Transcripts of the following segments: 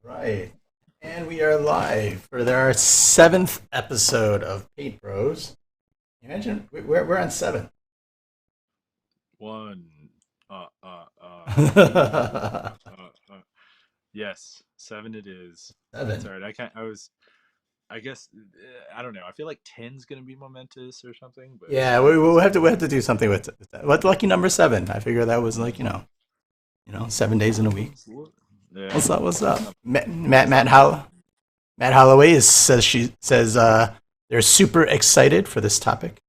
Right. And we are live for our seventh episode of Paint Bros. Imagine we're on seven. One. Seven. Yes, seven it is. That's all right. I can't. I was. I guess. I don't know. I feel like ten's gonna be momentous or something. But Yeah, seven is. we have to do something with that. What's lucky number seven? I figure that was like 7 days in a week. Yeah. What's up? What's up? Matt Matt What's Matt, up, man? Holl- Matt Holloway says they're super excited for this topic.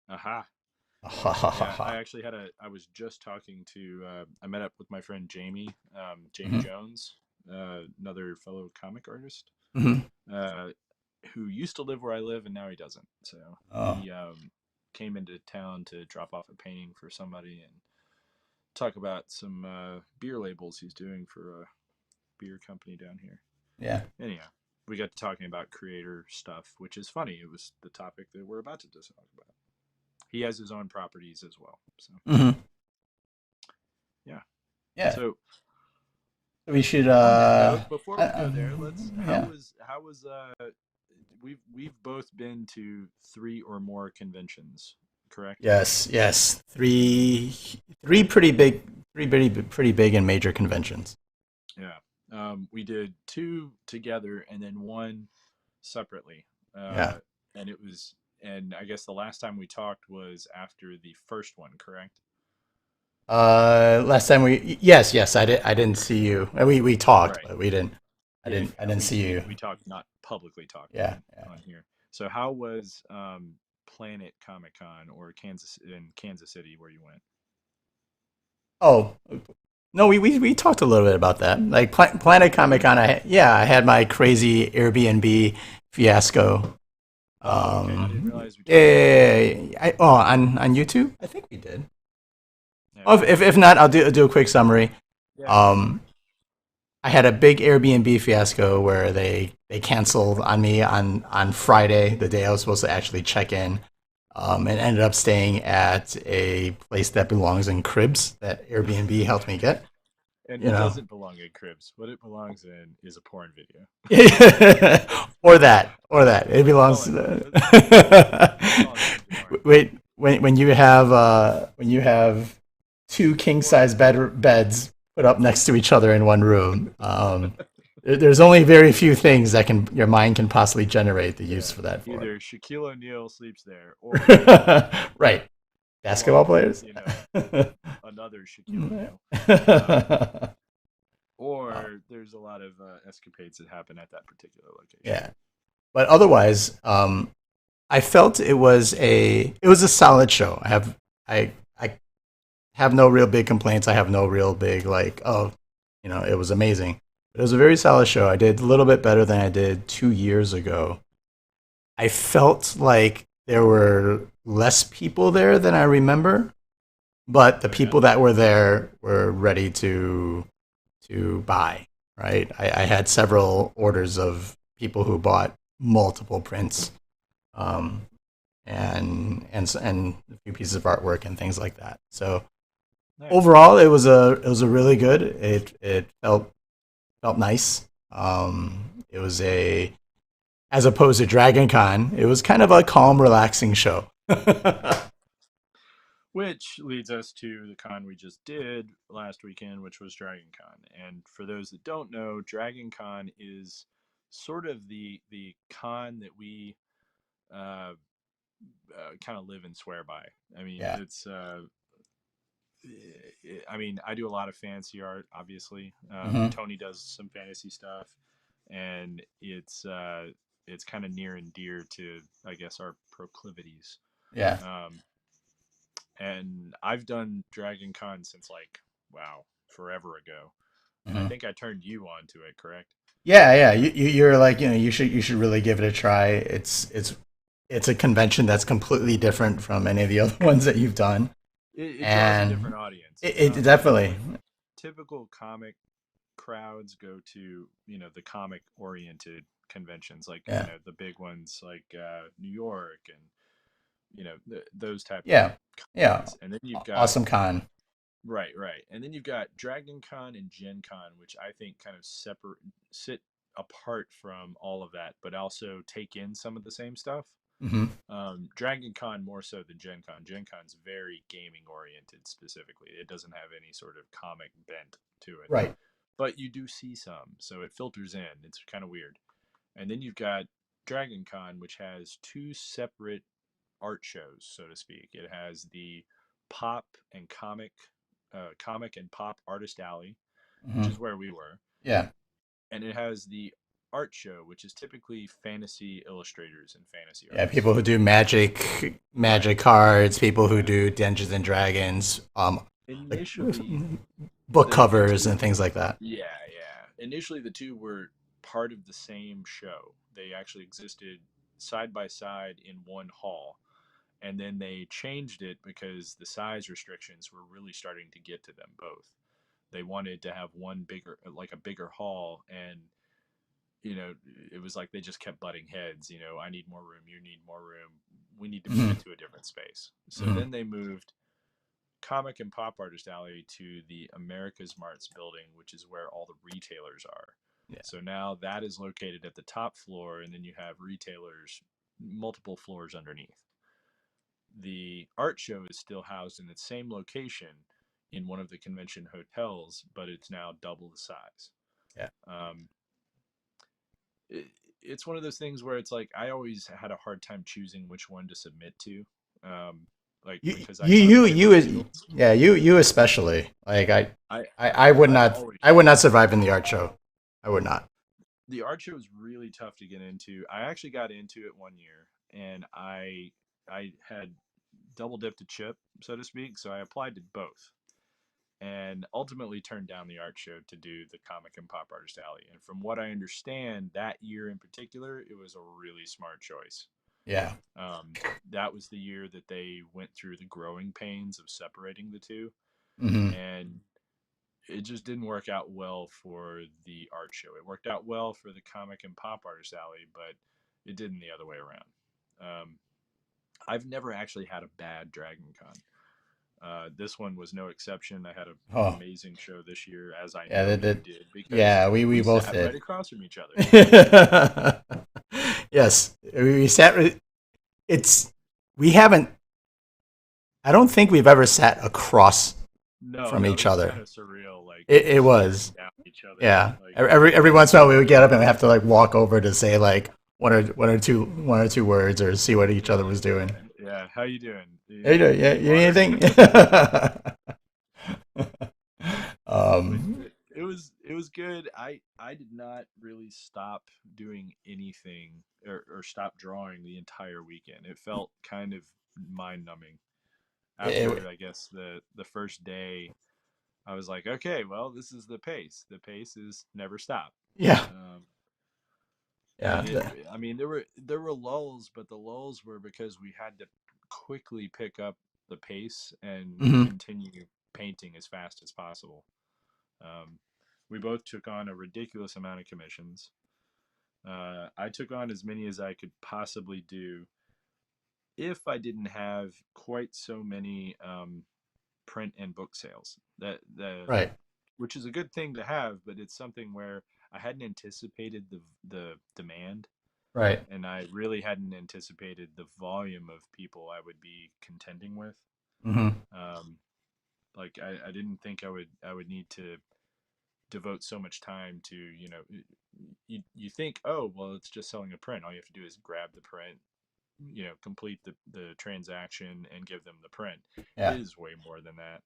Aha. Yeah. I actually had a. I was just talking to. I met up with my friend Jamie. Jamie Hmm. Jones, another fellow comic artist. Hmm. Uh, who used to live where I live and now he doesn't. So Oh, he came into town to drop off a painting for somebody and talk about some beer labels he's doing for a beer company down here. yeah, Anyhow, we got to talking about creator stuff, which is funny. It was the topic that we're about to talk about. He has his own properties as well. So hmm, yeah. yeah. So We should. on that note, before Uh, we uh, go there, let's yeah. how was we've both been to three or more conventions, correct? Yes, yes. Three pretty big and major conventions. Yeah. We did two together and then one separately. Yeah. Uh, and it was, and I guess the last time we talked was after the first one, correct? Last time yes, I didn't see you. We talked, Right. but we didn't. Yeah. I Yeah. didn't We see we you. we talked, not publicly talked Yeah, yeah. on here. So how was Planet Comic Con or Kansas City where you went? Oh, no, we talked a little bit about that. Like Planet Did Comic we? Con, I had my crazy Airbnb fiasco. Oh, okay. I didn't realize we Yeah, talked about that. on YouTube, I think we did. Yeah. Oh, if not, I'll do a quick summary. Yeah. Go for it. Um, I had a big Airbnb fiasco where they canceled on me on Friday, the day I was supposed to actually check in, and ended up staying at a place that belongs in Cribs that Airbnb helped me get. And You it know, doesn't belong in Cribs. What it belongs in is a porn video. or that it Let's belongs call to it. Let's call it the. what we are. Wait, when you have two king size beds put up next to each other in one room. There's only very few things that can your mind can possibly generate the use Yeah. for that for. Either Shaquille O'Neal sleeps there, or Right, basketball along with players. another Shaquille O'Neal, or there's a lot of escapades that happen at that particular location. Yeah, but otherwise, I felt it was a solid show. I have no real big complaints. I have no real big like, oh, it was amazing. It was a very solid show. I did a little bit better than I did 2 years ago. I felt like there were less people there than I remember, but the Oh yeah. people that were there were ready to buy. Right, I had several orders of people who bought multiple prints, um, and a few pieces of artwork and things like that. So Nice. overall, it was a really good. It felt nice. It was a as opposed to DragonCon, it was kind of a calm, relaxing show. Which leads us to the con we just did last weekend, which was DragonCon. And for those that don't know, DragonCon is sort of the con that we uh, kind of live and swear by. I mean, Yeah. it's I mean, I do a lot of fancy art, obviously. Hmm. Tony does some fantasy stuff, and it's kind of near and dear to, I guess, our proclivities. Yeah. Um, and I've done Dragon Con since like, wow, forever ago. And I Hmm. think I turned you on to it, correct? Yeah, yeah. You're like, you should really give it a try. It's a convention that's completely different from any of the other ones that you've done, It draws a and different audience. it definitely. Typical comic crowds go to, the comic oriented conventions, like, Yeah, the big ones like New York, and those type of yeah, yeah. cons. And then you've got, Awesome con. right, and then you've got Dragon Con and Gen Con, which I think kind of separate sit apart from all of that, but also take in some of the same stuff. Hmm. Dragon Con more so than Gen Con. Gen Con's very gaming oriented specifically. It doesn't have any sort of comic bent to it, Right. but you do see some, so it filters in. It's kind of weird. And then you've got Dragon Con, which has two separate art shows, so to speak. It has the pop and comic and pop artist alley, which Hmm. is where we were, Yeah. and it has the art show, which is typically fantasy illustrators and fantasy Yeah. artists. People who do Right. magic cards. People who Yeah. do Dungeons and Dragons. Like Initially, book the covers two, and things like that. yeah. Initially, the two were part of the same show. They actually existed side by side in one hall, and then they changed it because the size restrictions were really starting to get to them both. They wanted to have one bigger, like a bigger hall, and you know, it was like they just kept butting heads. I need more room, you need more room, we need to move Hmm. it to a different space. So Hmm. then they moved Comic and Pop Artist Alley to the America's Marts building, which is where all the retailers are. Yeah. So now that is located at the top floor, and then you have retailers multiple floors underneath. The art show is still housed in the same location in one of the convention hotels, but it's now double the size. Yeah. Um, it, it's one of those things where it's like I always had a hard time choosing which one to submit to, um, like You, because I you, saw you, the you, different is- fields. yeah, you especially. Like I I would I've not, always I would not survive in the art show. I would not. The art show is really tough to get into. I actually got into it one year, and I had double dipped a chip, so to speak. So I applied to both, and ultimately turned down the art show to do the comic and pop artist alley. And from what I understand, that year in particular, it was a really smart choice. Yeah. Um, that was the year that they went through the growing pains of separating the two, Hmm. and it just didn't work out well for the art show. It worked out well for the comic and pop artist alley, but it didn't the other way around. Um, I've never actually had a bad Dragon Con. This one was no exception. I had an Oh, amazing show this year, as I yeah. know you did, because Yeah. We we both sat right did. across from each other. Yes. We sat. It's we haven't. I don't think we've ever sat across No, from no, each it was other. kind of surreal, like It staring was. down at each other. Yeah. Like, Every once in a while we would get up and have to like walk over to say like one or two words or see what each other was doing. yeah, how you doing? Hey, You yeah, need you need water? anything? But um, it was good. I did not really stop doing anything, or stop drawing the entire weekend. It felt kind of mind numbing. it, After, I guess, the first day, I was like, okay, well, this is the pace. The pace is never stop. yeah, Um, yeah, and I mean, there were lulls, but the lulls were because we had to quickly pick up the pace and hmm, continue painting as fast as possible. Um, we both took on a ridiculous amount of commissions. I took on as many as I could possibly do if I didn't have quite so many print and book sales. right, Which is a good thing to have, but it's something where I hadn't anticipated the demand, right, and I really hadn't anticipated the volume of people I would be contending with. hmm, Um, like I didn't think I would need to devote so much time to, you think, oh well, it's just selling a print. All you have to do is grab the print, complete the transaction and give them the print. It Yeah. is way more than that.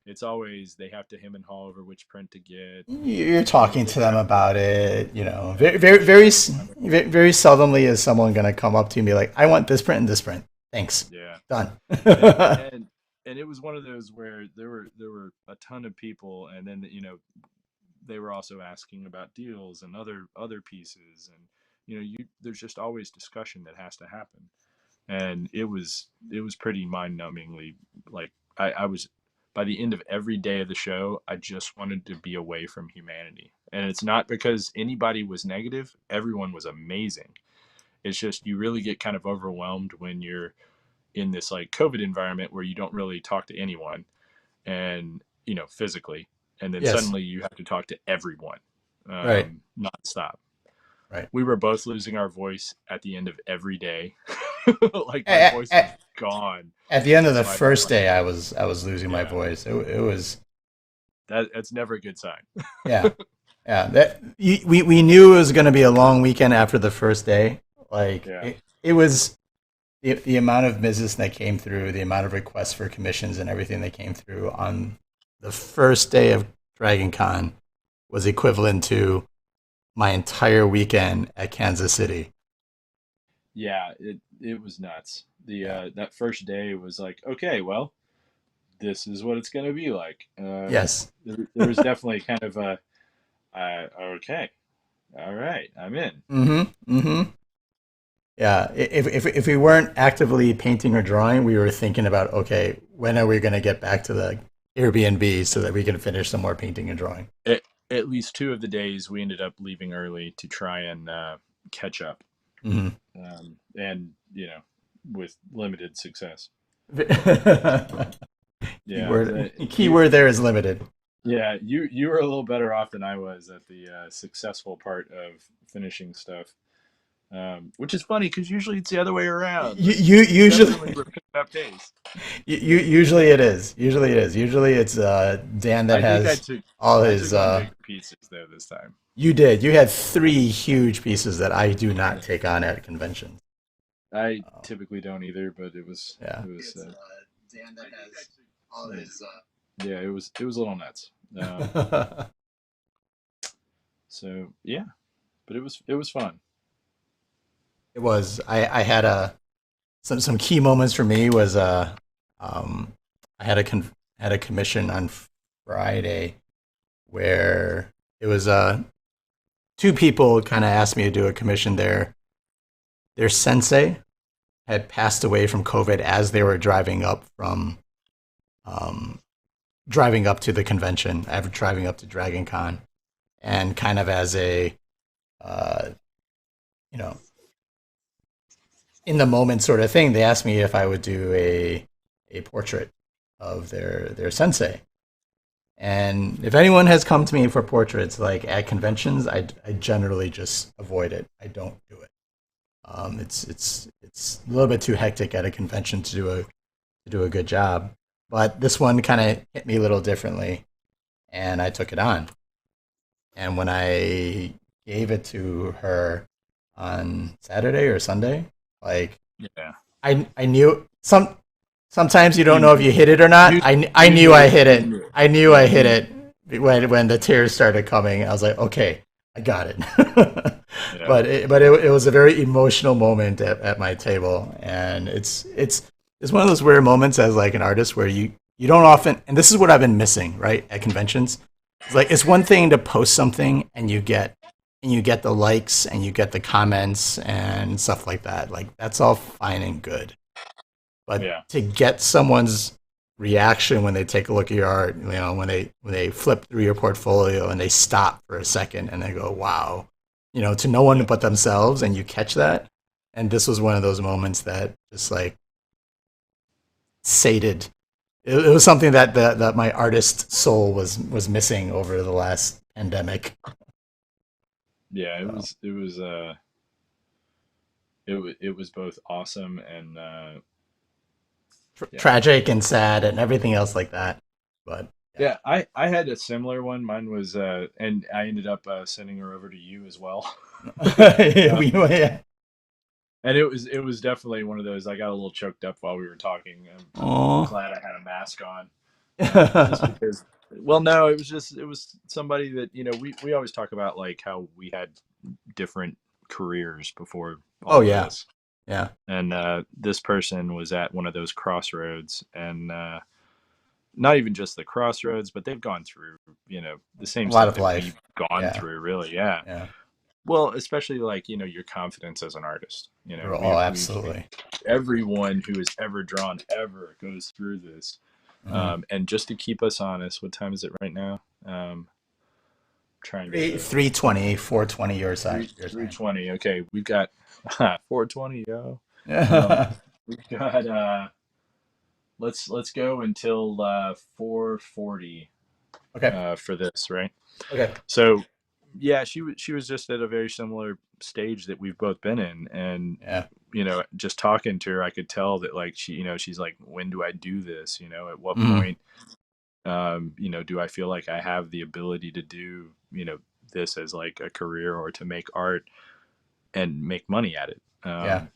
It's always they have to hem and haw over which print to get. You're You know, talking they to them have to. about it, very, very, very, very seldomly is someone going to come up to you and be like, I want this print and this print. Thanks. Yeah, Done. and and it was one of those where there were a ton of people, and then they were also asking about deals and other pieces, and you there's just always discussion that has to happen, and it was pretty mind-numbingly, like, I was, by the end of every day of the show, I just wanted to be away from humanity. And it's not because anybody was negative, everyone was amazing. It's just you really get kind of overwhelmed when you're in this like COVID environment where you don't really talk to anyone, and physically, and then Yes. suddenly you have to talk to everyone, Right. nonstop. Right. We were both losing our voice at the end of every day. Like my At, voice was at, gone. at the end of the So I felt first like, day, I was losing my yeah, voice. It was, that's never a good sign. yeah. Yeah, we knew it was going to be a long weekend after the first day. Like Yeah. it was the amount of business that came through, the amount of requests for commissions and everything that came through on the first day of DragonCon was equivalent to my entire weekend at Kansas City. Yeah, it was nuts. The Yeah. that first day was like, okay, well, this is what it's gonna be like. Yes. There was definitely kind of a, okay, all right, I'm in. Mm-hmm. Mm-hmm. Yeah. If we weren't actively painting or drawing, we were thinking about, okay, when are we going to get back to the Airbnb so that we can finish some more painting and drawing? At least two of the days we ended up leaving early to try and catch up, Mm-hmm. and with limited success. Yeah, Keyword there is limited. you were a little better off than I was at the successful part of finishing stuff, which is funny because usually it's the other way around. You, Like you you usually definitely were picking up pace. usually it is. Usually it is. Usually it's Dan that I think has all I his took on bigger pieces though this time. you did. You had three huge pieces that I do not take on at conventions. I typically don't either, but it was Yeah. it was Dan that has all his yeah, it was a little nuts. So yeah, but it was fun. It was. I had some key moments for me was um I had a commission on Friday where it was two people kind of asked me to do a commission there. Their sensei had passed away from COVID as they were um, driving up to the convention, driving up to DragonCon, and kind of as a uh, you know in the moment sort of thing, they asked me if I would do a portrait of their sensei. And if anyone has come to me for portraits, like at conventions, I generally just avoid it. I don't do it. It's a little bit too hectic at a convention to do a good job. But this one kind of hit me a little differently, and I took it on. And when I gave it to her on Saturday or Sunday, like Yeah, I knew sometimes you don't you know if knew you hit it or not. you I you knew I knew hit you it. knew. I knew I Yeah, hit you it when the tears started coming. I was like, okay, I got it. yeah But it was a very emotional moment at my table, and it's one of those weird moments as like an artist where you don't often, and this is what I've been missing, right, at conventions. It's like it's one thing to post something and you get the likes and you get the comments and stuff like that. Like that's all fine and good. But yeah to get someone's reaction when they take a look at your art, when they flip through your portfolio and they stop for a second and they go, "Wow," to no one yeah but themselves, and you catch that. And this was one of those moments that just like sated. It was something that my artist soul was missing over the last pandemic. yeah. It So, was it was it was both awesome and yeah. tragic and sad and everything else like that. But Yeah. Yeah, I had a similar one. Mine was, and I ended up sending her over to you as well. Uh, Yeah. and it was definitely one of those. I got a little choked up while we were talking. I'm Oh. glad I had a mask on, just because. Well, no, it was somebody that we always talk about like how we had different careers before Oh all of yeah. this, Yeah. and this person was at one of those crossroads, and not even just the crossroads, but they've gone through the A same lot stuff of that we've life. gone Yeah. through. Really, yeah. Yeah. Well, especially like your confidence as an artist. Oh, absolutely. Everyone who has ever drawn ever goes through this. Hmm. And just to keep us honest, what time is it right now? Trying Three to 320, 420 your side. You're three saying. twenty. Okay, we've got 4:20, yo. Um, Okay. we've got let's go until 4:40 for this, right? Okay. So yeah, she was just at a very similar stage that we've both been in, and Yeah. just talking to her, I could tell that like she's like, when do I do this? At what Hmm. point, do I feel like I have the ability to do this as like a career or to make art and make money at it, Yeah.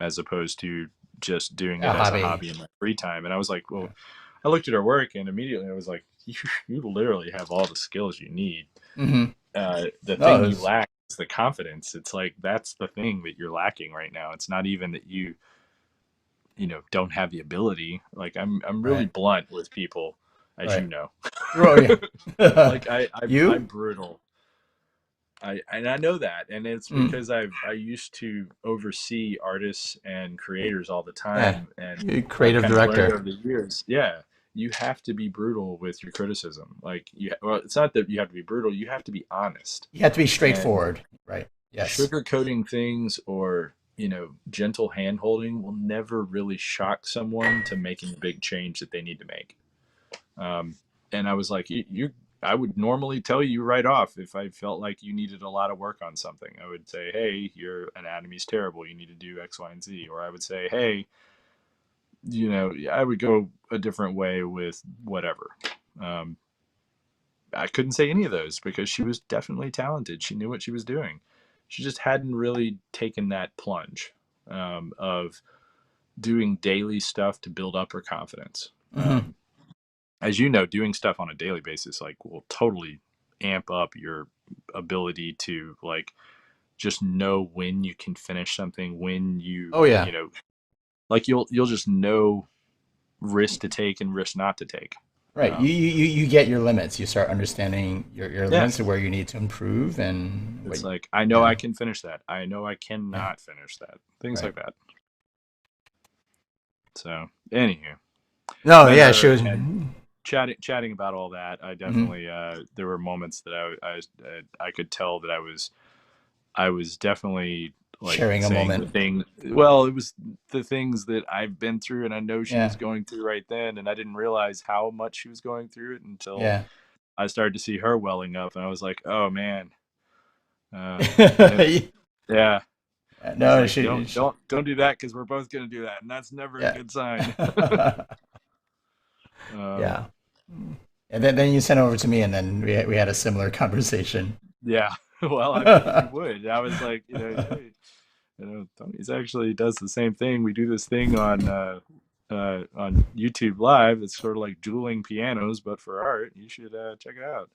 as opposed to just doing A it as a hobby. hobby in my free time. And I was like, well, Yeah. I looked at her work and immediately I was like, you literally have all the skills you need. Hmm. The No, thing it you was, lack is the confidence. It's like that's the thing that you're lacking right now. It's not even that you don't have the ability. Like I'm really right. blunt with people, as Right. you know. Oh yeah. Like I'm You? brutal. I know that, and it's Mm. because I used to oversee artists and creators all the Yeah. time, and You I've creative kind of learned director. over the years. Yeah, you have to be brutal with your criticism. Like well, it's not that you have to be brutal. You have to be honest, You have to be and straightforward. Right. Yes. sugarcoating things or gentle hand holding will never really shock someone to making a big change that they need to make. um, and I was like, I would normally tell you right off if I felt like you needed a lot of work on something. I would say, hey, your anatomy's terrible, you need to do X, Y, and Z. Or I would say, hey, I would go a different way with whatever. um, I couldn't say any of those because she was definitely talented. She knew what she was doing. She just hadn't really taken that plunge, of doing daily stuff to build up her confidence. Hmm. As you know, doing stuff on a daily basis like will totally amp up your ability to like just know when you can finish something, when Oh yeah. like you'll just know risk to take and risk not to take. Right. You, Um, you you you get your limits. You start understanding your yeah, limits and where you need to improve and what. it's like I know I Yeah. can finish that. I know I Yeah. cannot finish that. Things Right. like that. So, anywho, No. met Yeah. She her was. and chatting about all that. I Hmm. definitely there were moments that I could tell that I was definitely like Sharing a saying the moment. thing. Well, it was the things that I've been through, and I know she was Yeah. going through right then, and I didn't realize how much she was going through it until Yeah. I started to see her welling up, and I was like, oh man, yeah, yeah. I was No. like, She. don't do that because we're both gonna do that, and that's never a Yeah. good sign. um, Yeah. And then you sent it over to me, and then we had a similar conversation. yeah. Well, I figured you would. I was like, hey, Tony's actually does the same thing. We do this thing on YouTube Live. It's sort of like dueling pianos, but for art. You should check it out.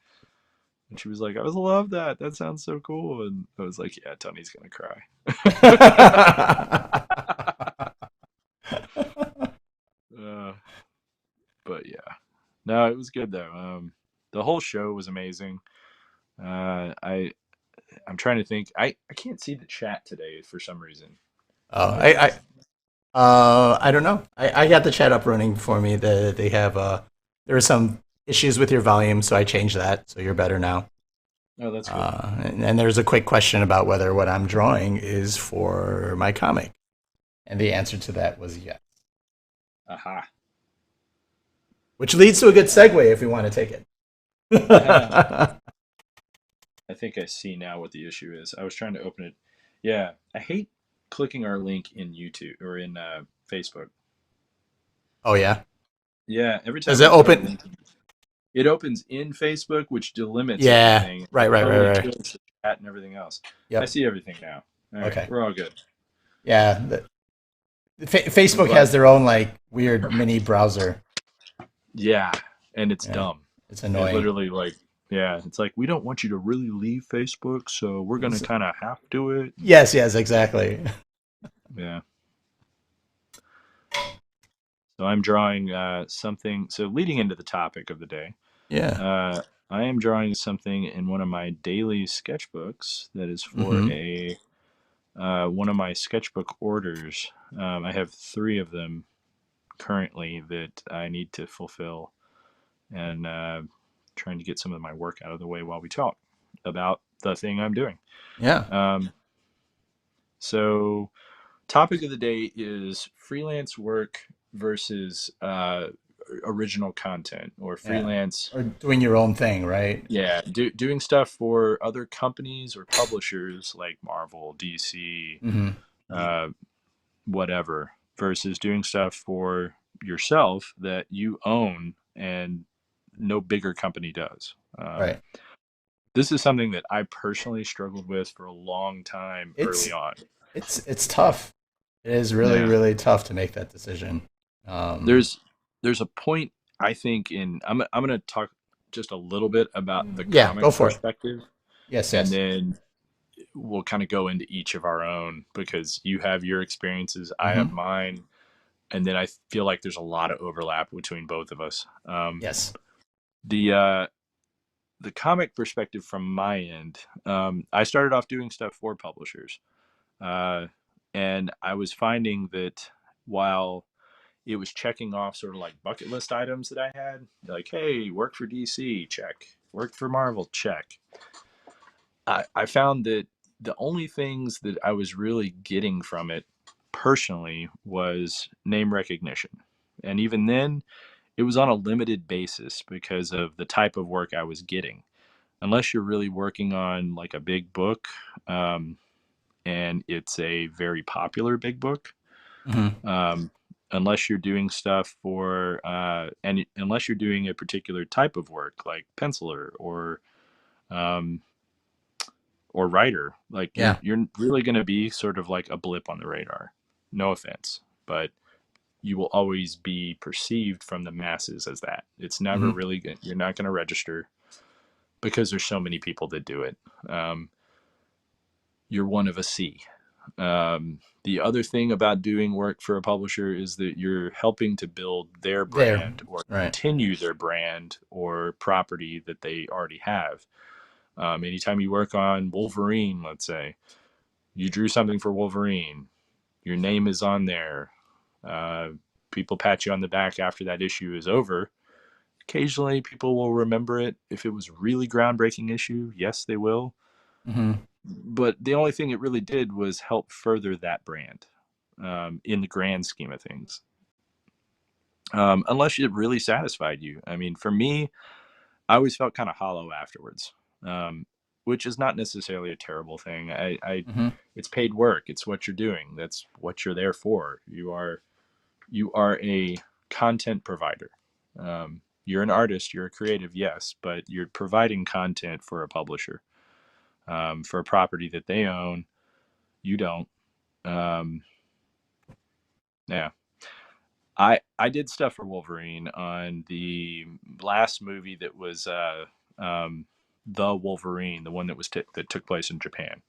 And she was like, I was love that. That sounds so cool. And I was like, yeah, Tony's gonna cry. uh, but yeah, no, it was good though. The whole show was amazing. I'm trying to think. I can't see the chat today for some reason. Do Oh, you know why? I don't know. I got the chat up running for me. They have there were some issues with your volume, so I changed that. So you're better now. Oh, that's good. And there's a quick question about whether what I'm drawing is for my comic, and the answer to that was yes, Aha. which leads to a good segue if we want to take it. I think I see now what the issue is. I was trying to open it. Yeah, I hate clicking our link in YouTube or in Facebook. Oh yeah, Yeah, every does time it I try open? linking. It opens in Facebook, which delimits Yeah. everything. Right. It Right. Right. totally Right. kills the chat and everything else. I Yep. see everything now. All right, Okay. we're all good. Yeah. I'm Facebook glad. has their own like weird mini browser. Yeah, and it's Yeah. dumb. It's It annoying. literally like, yeah, it's like we don't want you to really leave Facebook, so we're gonna kind of have to it. Yes. Yes. Exactly. Yeah. So I'm drawing something. So leading into the topic of the day, Yeah. uh, I am drawing something in one of my daily sketchbooks that is for Mm-hmm. a one of my sketchbook orders. I have three of them currently that I need to fulfill, and trying to get some of my work out of the way while we talk about the thing I'm doing. Yeah. Um, so, topic of the day is freelance work versus original content or Yeah. freelance. Or doing your own thing, right? Yeah, doing stuff for other companies or publishers like Marvel, DC, Mm-hmm. uh, whatever, versus doing stuff for yourself that you own and no bigger company does. Right. This is something that I personally struggled with for a long time early It's on. it's tough. It is really Yeah, really tough to make that decision. Um, there's there's a point I think in I'm going to talk just a little bit about the yeah. comic Go for it. perspective, Yes. and Yes. then we'll kind of go into each of our own because you have your experiences, I have Mm-hmm. mine, and then I feel like there's a lot of overlap between both of us. Yes. The uh, the comic perspective from my end, I started off doing stuff for publishers, uh, and I was finding that while it was checking off sort of like bucket list items that I had, like, hey, work for DC, check, work for Marvel, check. I found that the only things that I was really getting from it personally was name recognition. And even then, it was on a limited basis because of the type of work I was getting. Unless you're really working on like a big book, um, and it's a very popular big book, Mm-hmm. um, unless you're doing stuff for, and unless you're doing a particular type of work like penciler um, or writer, like Yeah. you're really going to be sort of like a blip on the radar. No offense, but you will always be perceived from the masses as that. It's never Mm-hmm. really good. You're not going to register because there's so many people that do it. Um, you're one of a sea. The other thing about doing work for a publisher is that you're helping to build their There. brand or Right. continue their brand or property that they already have. Anytime you work on Wolverine, let's say, you drew something for Wolverine, your name is on there. Uh, People pat you on the back after that issue is over. Occasionally, people will remember it. If it was a really groundbreaking issue, yes, they will. Mm-hmm. But the only thing it really did was help further that brand in the grand scheme of things. Unless it really satisfied you. I mean, for me, I always felt kind of hollow afterwards, um, which is not necessarily a terrible thing. Mm-hmm. It's paid work. It's what you're doing. That's what you're there for. You are a content provider. You're an artist. You're a creative, yes, but you're providing content for a publisher, for a property that they own. You don't. Um, yeah, I did stuff for Wolverine on the last movie that was um, the Wolverine, the one that that took place in Japan.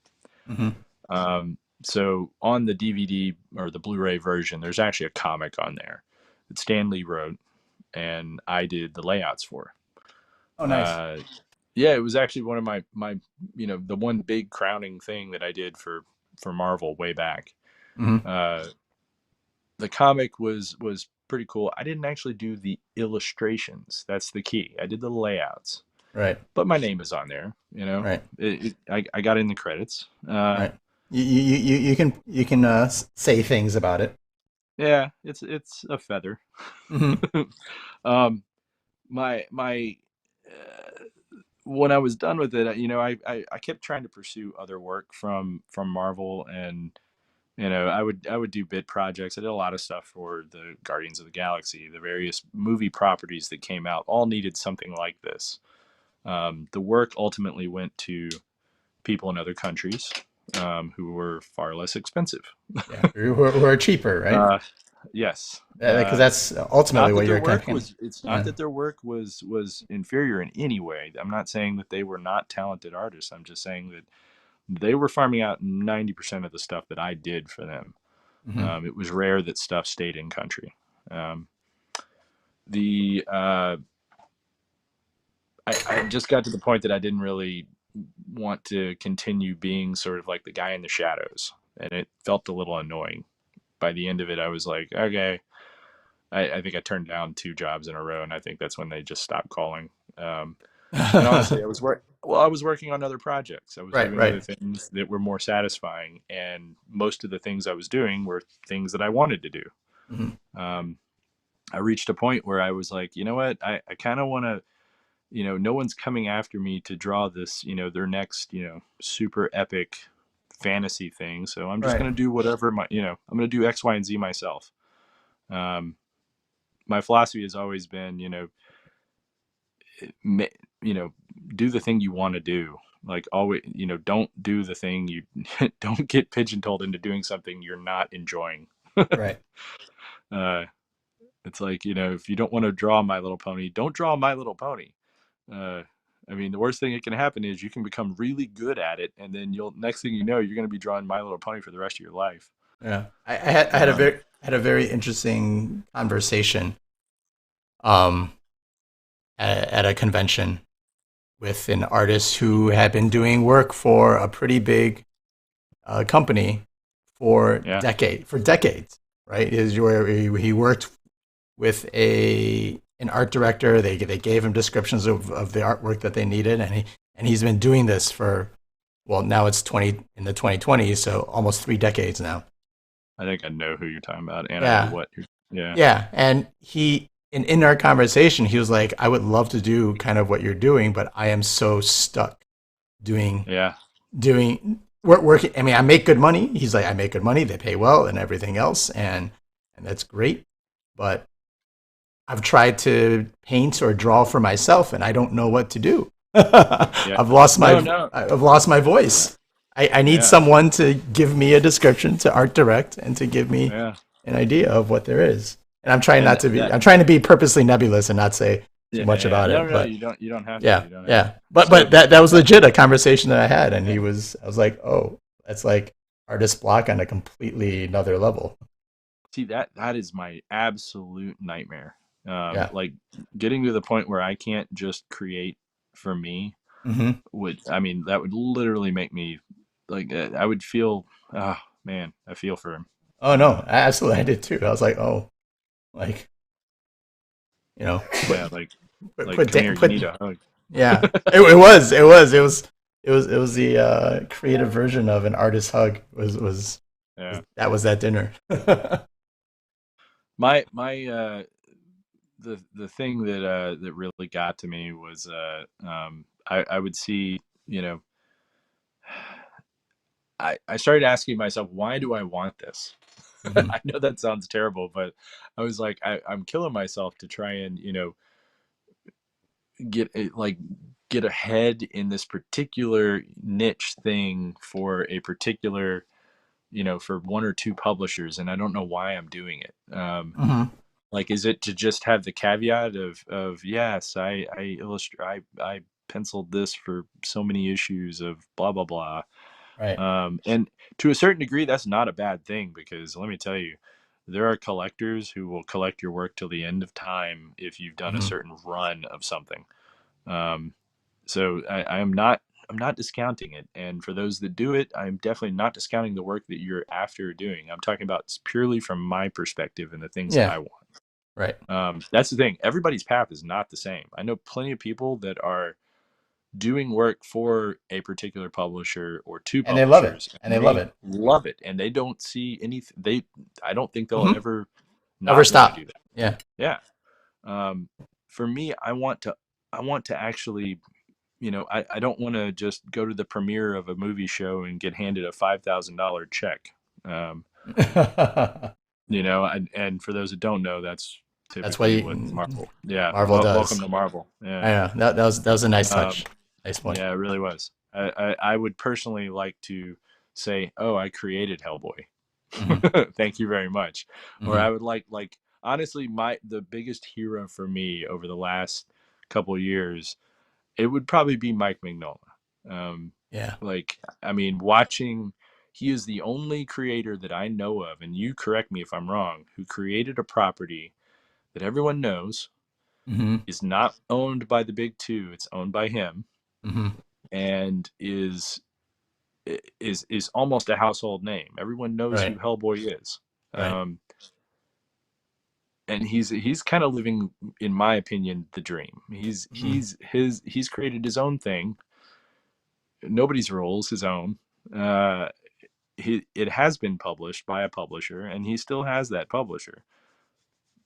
Mm-hmm. So on the DVD or the Blu-ray version, there's actually a comic on there that Stan Lee wrote, and I did the layouts for. Oh, nice. Uh, yeah, it was actually one of my the one big crowning thing that I did for Marvel way back. Mm-hmm. Uh, the comic was pretty cool. I didn't actually do the illustrations. That's the key. I did the layouts, Right. but my name is on there. Right. I got in the credits. Right. You can say things about it. Yeah, it's a feather. Mm-hmm. um, my when I was done with it, I kept trying to pursue other work from Marvel, and I would do bit projects. I did a lot of stuff for the Guardians of the Galaxy. The various movie properties that came out all needed something like this. The work ultimately went to people in other countries who were far less expensive. Yeah, who are cheaper, right? Uh, yes, Because that's ultimately not what that their you're work campaigning. was. It's not Yeah. that their work was inferior in any way. I'm not saying that they were not talented artists. I'm just saying that they were farming out 90% of the stuff that I did for them. Hmm. It was rare that stuff stayed in country. Um, the I just got to the point that I didn't really want to continue being sort of like the guy in the shadows, and it felt a little annoying. By the end of it, I was like, okay, I think I turned down 2 jobs in a row, and I think that's when they just stopped calling. Um, and honestly, I was working on other projects. I was Right, doing other right. things that were more satisfying, and most of the things I was doing were things that I wanted to do. Hmm. Um, I reached a point where I was like, you know what, I kind of want to, no one's coming after me to draw this, their next, super epic fantasy thing. So I'm just Right. going to do whatever I'm going to do X, Y, and Z myself. Um, my philosophy has always been, ma- you know, do the thing you want to do. Like always, don't do the thing you don't get pigeonholed into doing something you're not enjoying. Right. uh, it's like, if you don't want to draw My Little Pony, don't draw My Little Pony. Uh, I mean, the worst thing that can happen is you can become really good at it, and then next thing you know, you're going to be drawing My Little Pony for the rest of your life. Yeah. I had a Um, very interesting conversation um at a convention with an artist who had been doing work for a pretty big company yeah, for decades, right? Is where he worked with a an art director. They gave him descriptions of the artwork that they needed, and he's been doing this for, well, now it's 20 in the 2020s, so almost 3 decades now. I think I know who you're talking about, and I know Yeah, what you're. Yeah, yeah, and in our conversation, he was like, "I would love to do kind of what you're doing, but I am so stuck doing yeah, working. I mean, I make good money." He's like, "I make good money. They pay well and everything else, and that's great, but I've tried to paint or draw for myself, and I don't know what to do. yeah. No, no, I've lost my yeah, voice. I need yeah, someone to give me a description to art direct and to give me yeah. an idea of what there is. And I'm trying And not to be. that, I'm trying to be purposely nebulous and not say too yeah, much yeah. about No, it. no, But you don't have to. yeah, You don't have yeah. to. But So, that was uh, legit a conversation that I had, and yeah. I was like, oh, that's like artist block on a completely another level. See, that is my absolute nightmare. Yeah. Like getting to the point where I can't just create for me Hmm. I mean, that would literally make me like, I would feel, oh man, I feel for him. Oh Uh, no, absolutely, I did too. I was like, oh, like, you know, yeah, like, put come here, you put need a hug. yeah. It was the creative version of an artist hug. Yeah. That was that dinner. My the thing that really got to me was I would see, you know, I started asking myself, why do I want this? Hmm. I know that sounds terrible, but I was like, I'm killing myself to try and, get a, like get ahead in this particular niche thing for a particular, for one or two publishers, and I don't know why I'm doing it. Hmm. Like, is it to just have the caveat of yes, I illustrate, I penciled this for so many issues of blah blah blah. Right. And to a certain degree, that's not a bad thing, because let me tell you, there are collectors who will collect your work till the end of time if you've done a Hmm. certain run of something. Um, so I'm not discounting it, and for those that do it, I'm definitely not discounting the work that you're after doing. I'm talking about purely from my perspective and the things that Yeah. I want. Right. That's the thing. Everybody's path is not the same. I know plenty of people that are doing work for a particular publisher or two And they love it. publishers, And and they love they it. love it, and they don't see anything. I don't think they'll Hmm. ever Never not want to stop. do that. Yeah. Yeah. Um, for me, I want to actually, I don't want to just go to the premiere of a movie show and get handed a $5,000 check. And for those that don't know, that's That's why typically what Marvel. Yeah, Marvel welcome does. to Marvel. I Yeah, know that was a nice um, touch. Nice point. yeah, it really was. I would personally like to say, oh, I created Hmm. Hellboy. Thank you very much. Or Hmm. I would like honestly, the biggest hero for me over the last couple of years, it would probably be Mike Mignola. Um, Yeah. I mean, watching, he is the only creator that I know of, and you correct me if I'm wrong, who created a property that everyone knows Hmm. is not owned by the big two, it's owned by him, Hmm. and is almost a household name. Everyone knows who Right. Hellboy is. Right. Um, and he's kind of living, in my opinion, the dream. Hmm. He's created his own thing, nobody's rules, his own. Uh, it has been published by a publisher, and he still has that publisher.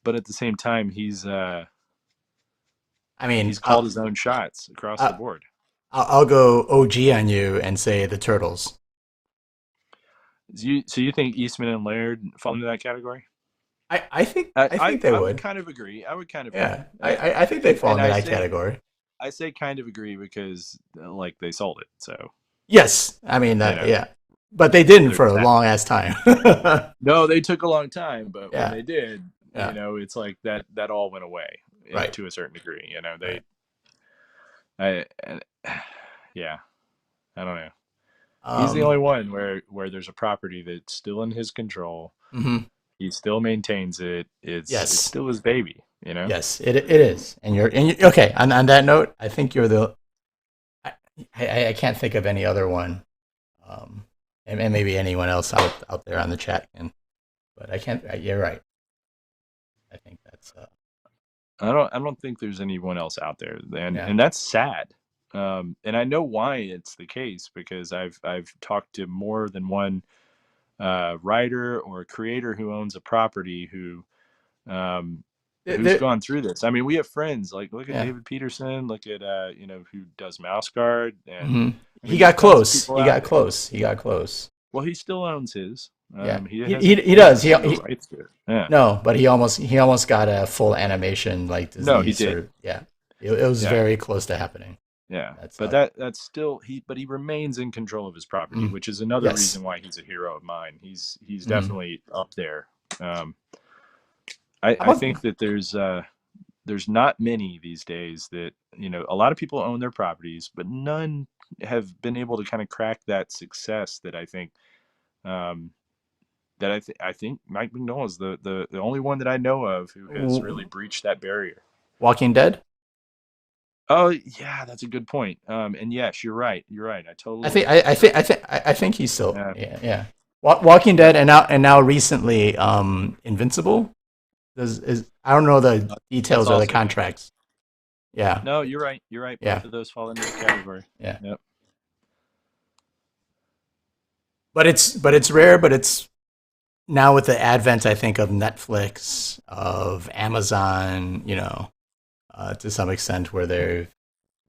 But at the same time, I mean, he's called his own shots across the I'll, board. I'll go OG on you and say the Turtles. So you think Eastman and Laird fall into that category? I think I, I I, think they I would would. kind of agree. I would kind of agree. Yeah. I think they fall And into that category. I say kind of agree because like they sold it, so Yes. I mean you that. know Yeah. But they didn't there's for a that. long ass time. No, they took a long time, but when Yeah. they did, Yeah. it's like that all went away Right. to a certain degree. Right. I, yeah, I don't know. He's the Um. only one where there's a property that's still in his control. Mhm. He still maintains it. It's Yes. still his baby. Yes. It is. And you're okay. On that note, I think you're the. I, I can't think of any other one. Um. And maybe anyone else out there on the chat can. But I can't. You're right. I think that's. I don't think there's anyone else out there, and Yeah. and that's sad. And I know why it's the case because I've talked to more than one writer or creator who owns a property um, who's There, gone through this. I mean, we have friends like look at yeah. David Peterson, look at who does Mouse Guard, and Hmm. I He mean there's got tons of close. people He out got there. close. He got close. Well, he still owns his. Yeah. He He hasn't he, he he does. hasn't sold the rights to it. Yeah. No, but he almost got a full animation like No, he Disney did. sort of. Yeah. It was Yeah. very close to happening. Yeah, That's but that's still he remains in control of his property, mm, which is another yes. reason why he's a hero of mine. He's Mm. definitely up there. Um, I How I about think that there's not many these days that a lot of people own their properties, but none have been able to kind of crack that success that I think um, I think Mike Mignola is the only one that I know of who has really breached that barrier. Walking Dead? Oh yeah, that's a good point. And yes, you're right. You're right. I I totally think I, I forgot think I about think I think he's still that. yeah, yeah. Walking Yeah. Dead and now recently Invincible. I don't know the That's details or the also him. contracts. Yeah. No, you're right. You're right. Yeah. Both of those fall into the category. Yeah. Yep. But it's rare, but it's now with the advent, I think, of Netflix, of Amazon, to some extent, where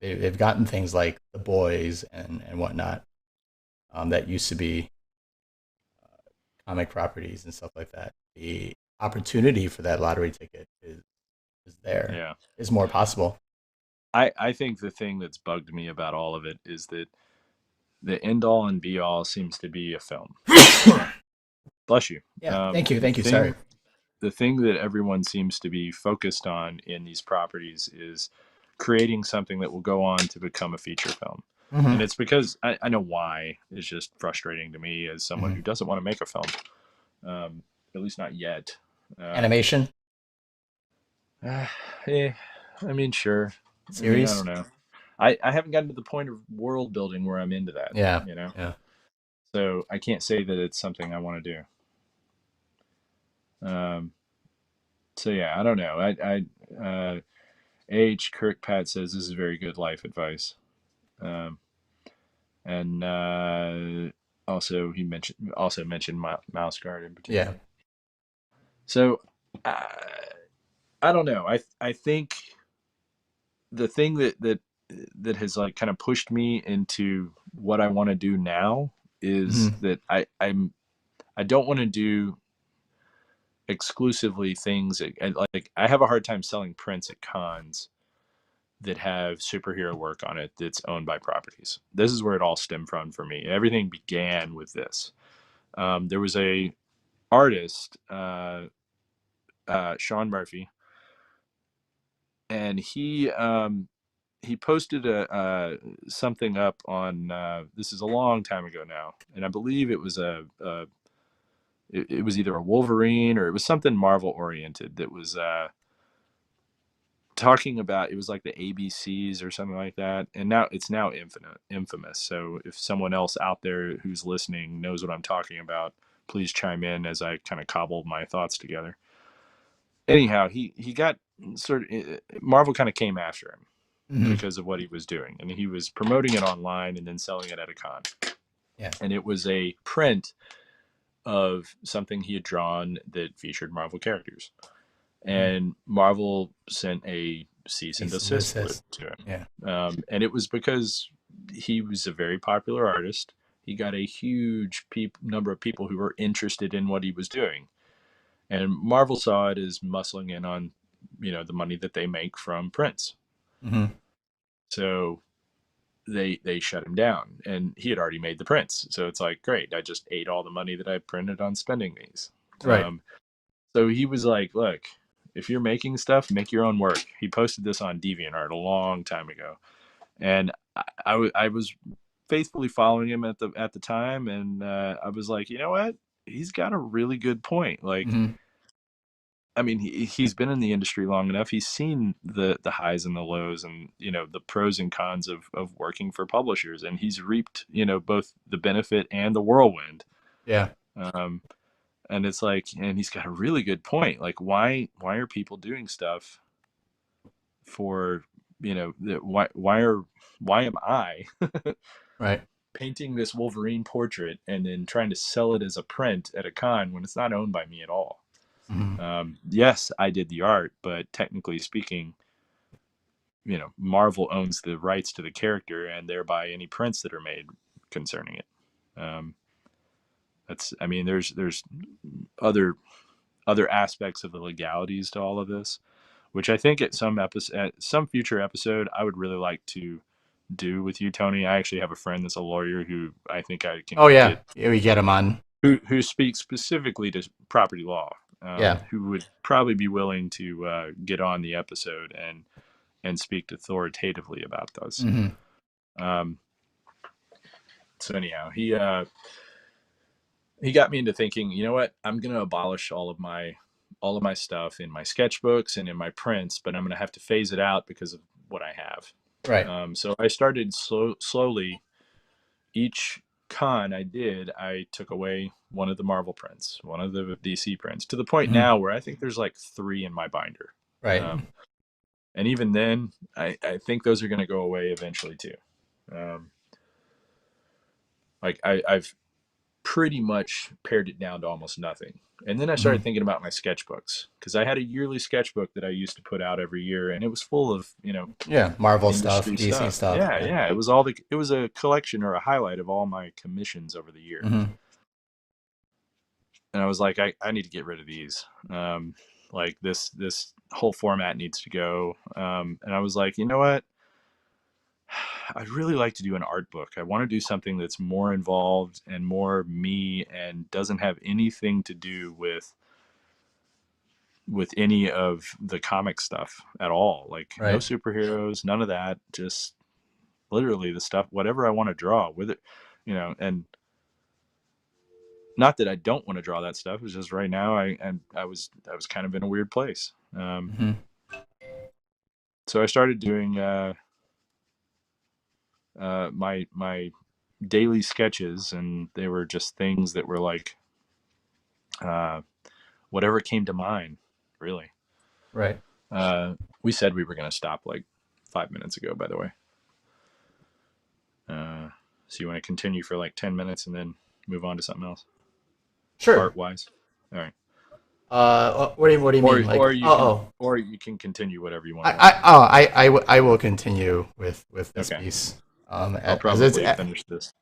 they've gotten things like The Boys and whatnot, that used to be comic properties and stuff like that. The opportunity for that lottery ticket is there, Yeah. is more possible. I think the thing that's bugged me about all of it is that the end all and be all seems to be a film. Bless you. Yeah, The thank you. Sorry. thing that everyone seems to be focused on in these properties is creating something that will go on to become a feature film. Hmm. And it's because I know why. It's just frustrating to me as someone Hmm. who doesn't want to make a film, at least not yet. Um, Animation Uh, yeah, I mean, sure. I mean, I don't series. know. I haven't gotten to the point of world building where I'm into that, Yeah, you know? yeah. So I can't say that it's something I want to do. So yeah, I don't know. H. Kirkpat says this is very good life advice. Um, and also he mentioned mouse guard in Yeah. particular. So uh, I don't know. I think the thing that has like kind of pushed me into what I want to do now is Hmm. that I don't want to do exclusively things like I have a hard time selling prints at cons that have superhero work on it that's owned by properties. This is where it all stemmed from for me. Everything began with this. There was a artist, Sean Murphy, and he posted a something up on this is a long time ago now, and I believe it was it was either a Wolverine or it was something Marvel oriented that was talking about, it was like the ABCs or something like that, and now it's now infamous. So if someone else out there who's listening knows what I'm talking about, please chime in as I kind of cobble my thoughts together. Anyhow, he got sort of, Marvel kind of came after him Hmm. because of what he was doing, and he was promoting it online and then selling it at a con. Yeah. And it was a print of something he had drawn that featured Marvel characters. Mm. And Marvel sent a cease and Cease and desist desist. to him. Yeah. And it was because he was a very popular artist. He got a huge number of people who were interested in what he was doing. And Marvel saw it as muscling in on, the money that they make from prints. Hmm. So they shut him down, and he had already made the prints. So it's like, great, I just ate all the money that I printed on spending these. Right. So he was like, look, if you're making stuff, make your own work. He posted this on DeviantArt a long time ago, and I was faithfully following him at the time, and I was like, you know what? He's got a really good point. Like, Hmm. I mean, he's been in the industry long enough. He's seen the highs and the lows, and the pros and cons of working for publishers, and he's reaped both the benefit and the whirlwind. Yeah. Um, and it's like, and he's got a really good point. Like, why are people doing stuff for why am I Right. painting this Wolverine portrait and then trying to sell it as a print at a con when it's not owned by me at all? Hmm. Yes, I did the art, but technically speaking, Marvel owns the rights to the character and thereby any prints that are made concerning it. Um, I mean, there's other aspects of the legalities to all of this, which I think at some future episode, I would really like to do with you, Tony. I actually have a friend that's a lawyer who I think I Oh can yeah. get, Yeah, we get him on. who speaks specifically to property law, Yeah. who would probably be willing to get on the episode and speak authoritatively about this. Hmm. Um, so anyhow, he got me into thinking, you know what? I'm going to abolish all of my stuff in my sketchbooks and in my prints, but I'm going to have to phase it out because of what I have. Right. So I started slowly. Each con I did, I took away one of the Marvel prints, one of the DC prints, to the point Hmm. now where I think there's like 3 in my binder. Right. Um, and even then, I think those are going to go away eventually too. Um, like I've pretty much pared it down to almost nothing. And then I started Hmm. thinking about my sketchbooks, because I had a yearly sketchbook that I used to put out every year, and it was full of Yeah. Marvel stuff, industry DC stuff. stuff. Yeah, Yeah. yeah. It was a collection or a highlight of all my commissions over the year. Hmm. And I was like, I need to get rid of these. Like this whole format needs to go. And I was like, you know what? I'd really like to do an art book. I want to do something that's more involved and more me and doesn't have anything to do with any of the comic stuff at all. Like, no Right. superheroes, none of that. Just literally the stuff, whatever I want to draw with it, and not that I don't want to draw that stuff. It's just right now I was kind of in a weird place. Hmm. So I started doing my daily sketches, and they were just things that were like uh, whatever came to mind, really. Right. We said we were going to stop like 5 minutes ago, by the way. So you want to continue for like 10 minutes and then move on to something else, Sure. art wise? All right. What do you Or mean? Like, or you can oh. or you can continue whatever you want to I watch. oh I will continue with this Okay. piece. I'll As it's probably finish this.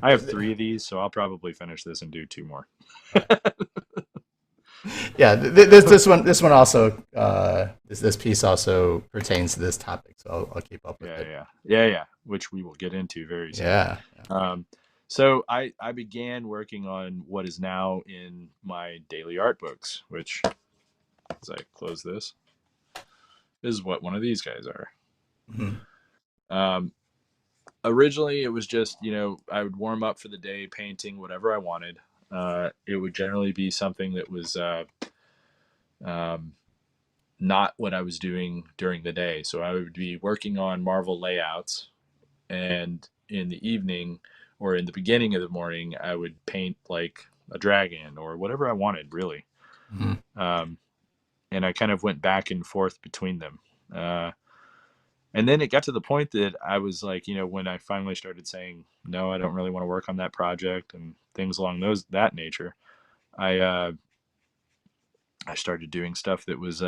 I have three of these, so I'll probably finish this and do two more. Yeah. Yeah, this one also this piece also pertains to this topic, so I'll keep up with it. Yeah. Which we will get into very soon. Yeah. Um, so I began working on what is now in my daily art books, which, as I close this, is what one of these guys are. Mhm. Um, Originally, it was just, I would warm up for the day painting whatever I wanted. It would generally be something that was um, not what I was doing during the day. So I would be working on Marvel layouts, and in the evening or in the beginning of the morning, I would paint like a dragon or whatever I wanted, really. Mhm. Um, and I kind of went back and forth between them. Uh, and then it got to the point that I was like, when I finally started saying, no, I don't really want to work on that project and things along that nature, I, uh, I started doing stuff that was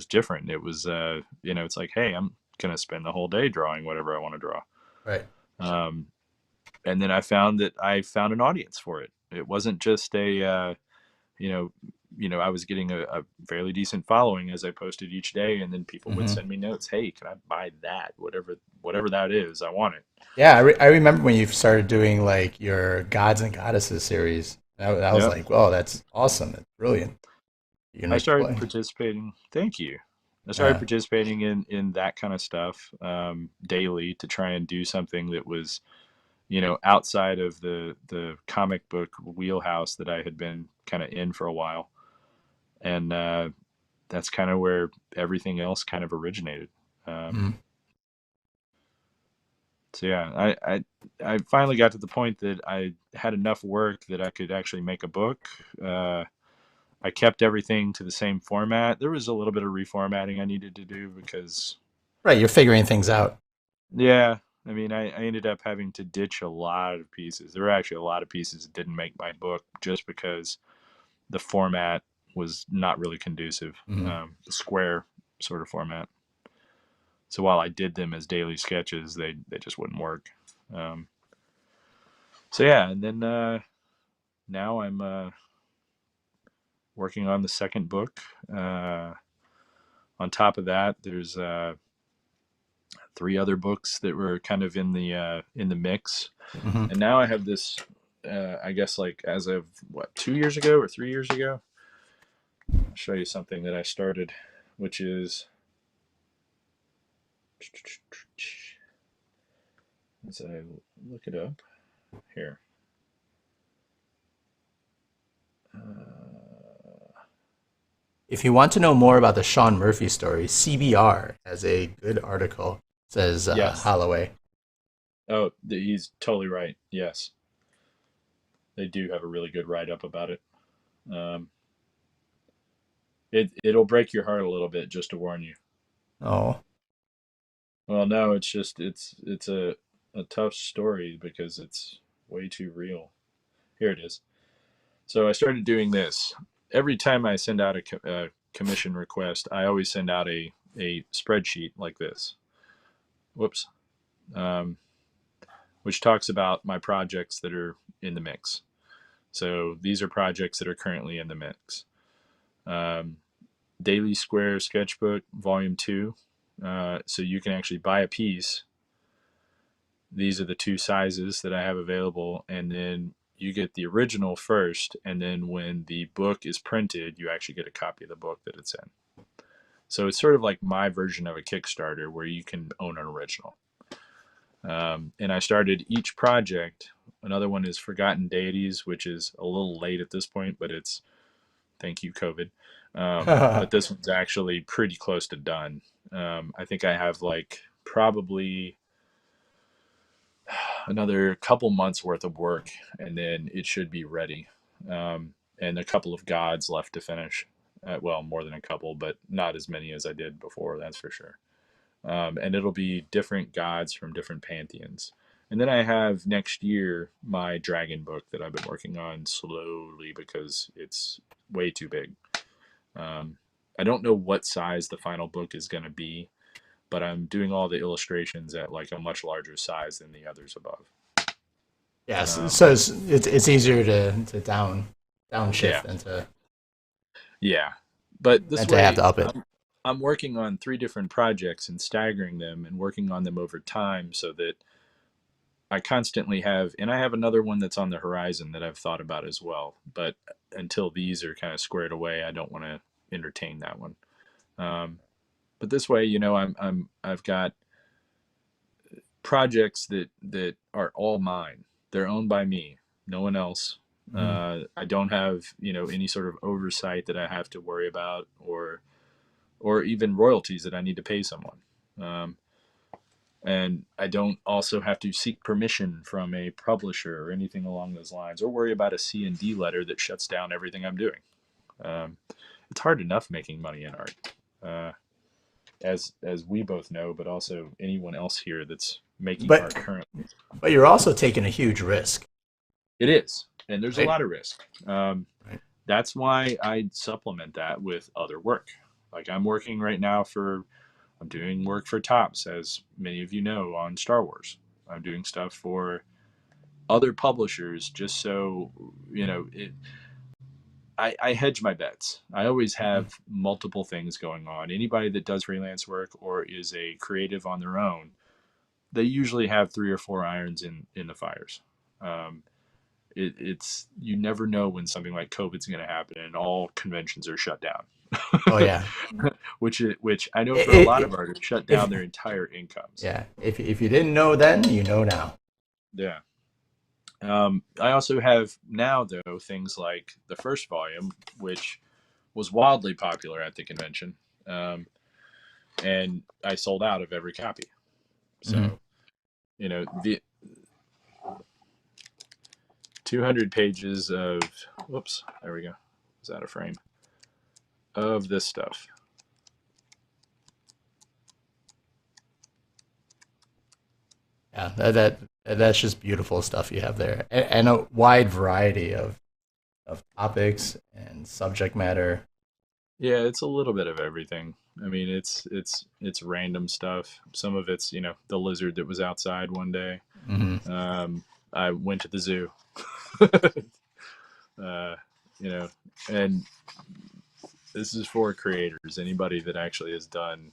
different. It was, it's like, hey, I'm going to spend the whole day drawing whatever I want to draw. Right. Um, and then I found an audience for it. It wasn't just you know, I was getting a fairly decent following as I posted each day, and then people would Hmm. send me notes. Hey, can I buy that? Whatever that is, I want it. Yeah, I remember when you started doing like your gods and goddesses series. I was Yep. like, "Whoa, that's awesome! That's brilliant! You're gonna I make a started play." participating. Thank you. I started Yeah. participating in that kind of stuff daily to try and do something that was, outside of the comic book wheelhouse that I had been kind of in for a while, and that's kind of where everything else kind of originated. Um, Mhm. so yeah, I finally got to the point that I had enough work that I could actually make a book. Uh, I kept everything to the same format. There was a little bit of reformatting I needed to do because, Right, you're figuring things out. yeah, I mean, I ended up having to ditch a lot of pieces. There were actually a lot of pieces that didn't make my book just because the format was not really conducive, Hmm. the square sort of format. So while I did them as daily sketches, they just wouldn't work. Um, so yeah, and then now I'm working on the second book. Uh, on top of that, there's three other books that were kind of in the mix, Hmm. and now I have this. I guess like as of what 2 years ago or 3 years ago, I'll show you something that I started, which is as I look it up here. If you want to know more about the Sean Murphy story, CBR has a good article. Says Yes. Holloway. Oh, he's totally right. Yes, they do have a really good write up about it. Um, it'll break your heart a little bit, just to warn you. Oh. Well, no, it's just it's a tough story because it's way too real. Here it is. So I started doing this every time I send out a commission request. I always send out a spreadsheet like this. Whoops. Um, which talks about my projects that are in the mix. So these are projects that are currently in the mix. Um, Daily Square Sketchbook Volume 2. So you can actually buy a piece. These are the two sizes that I have available. And then you get the original first. And then when the book is printed, you actually get a copy of the book that it's in. So it's sort of like my version of a Kickstarter where you can own an original. And I started each project. Another one is Forgotten Deities, which is a little late at this point, but it's thank you, COVID. But this one's actually pretty close to done. I think I have like probably another couple months worth of work, and then it should be ready. And a couple of gods left to finish. Well, more than a couple, but not as many as I did before, that's for sure. And it'll be different gods from different pantheons. And then I have next year my dragon book that I've been working on slowly because it's way too big. Um, I don't know what size the final book is going to be, but I'm doing all the illustrations at like a much larger size than the others above. Yes, Um, so it's easier to downshift yeah, yeah. But this than to have way, to up it. I'm working on three different projects and staggering them and working on them over time so that I constantly have, and I have another one that's on the horizon that I've thought about as well. But until these are kind of squared away, I don't want to entertain that one. Um, but this way, I've got projects that are all mine. They're owned by me, no one else. Mhm. I don't have any sort of oversight that I have to worry about, or even royalties that I need to pay someone. Um, and I don't also have to seek permission from a publisher or anything along those lines, or worry about a C&D letter that shuts down everything I'm doing. Um, it's hard enough making money in art, uh, as we both know, but also anyone else here that's making But art currently. but you're also taking a huge risk, It is, and there's a right? lot of risk. Right. That's why I supplement that with other work. Like I'm doing work for Tops, as many of you know, on Star Wars. I'm doing stuff for other publishers just so I hedge my bets. I always Mhm. have multiple things going on. Anybody that does freelance work or is a creative on their own, they usually have three or four irons in the fires. Um, it's you never know when something like COVID's going to happen and all conventions are shut Oh down, yeah. which I know It, for a lot of it, artists shut if down their entire incomes. yeah, if you didn't know then, you know now. Yeah. I also have now though things like the first volume, which was wildly popular at the convention, um, and I sold out of every copy. Hmm. So the 200 pages of whoops, there we go. Is that a frame of this stuff? Yeah, that's just beautiful stuff you have there, and a wide variety of topics and subject matter. Yeah, it's a little bit of everything. I mean, it's random stuff. Some of it's the lizard that was outside one day. Hmm. Um, I went to the zoo. uh, you know, and this is for creators. Anybody that actually has done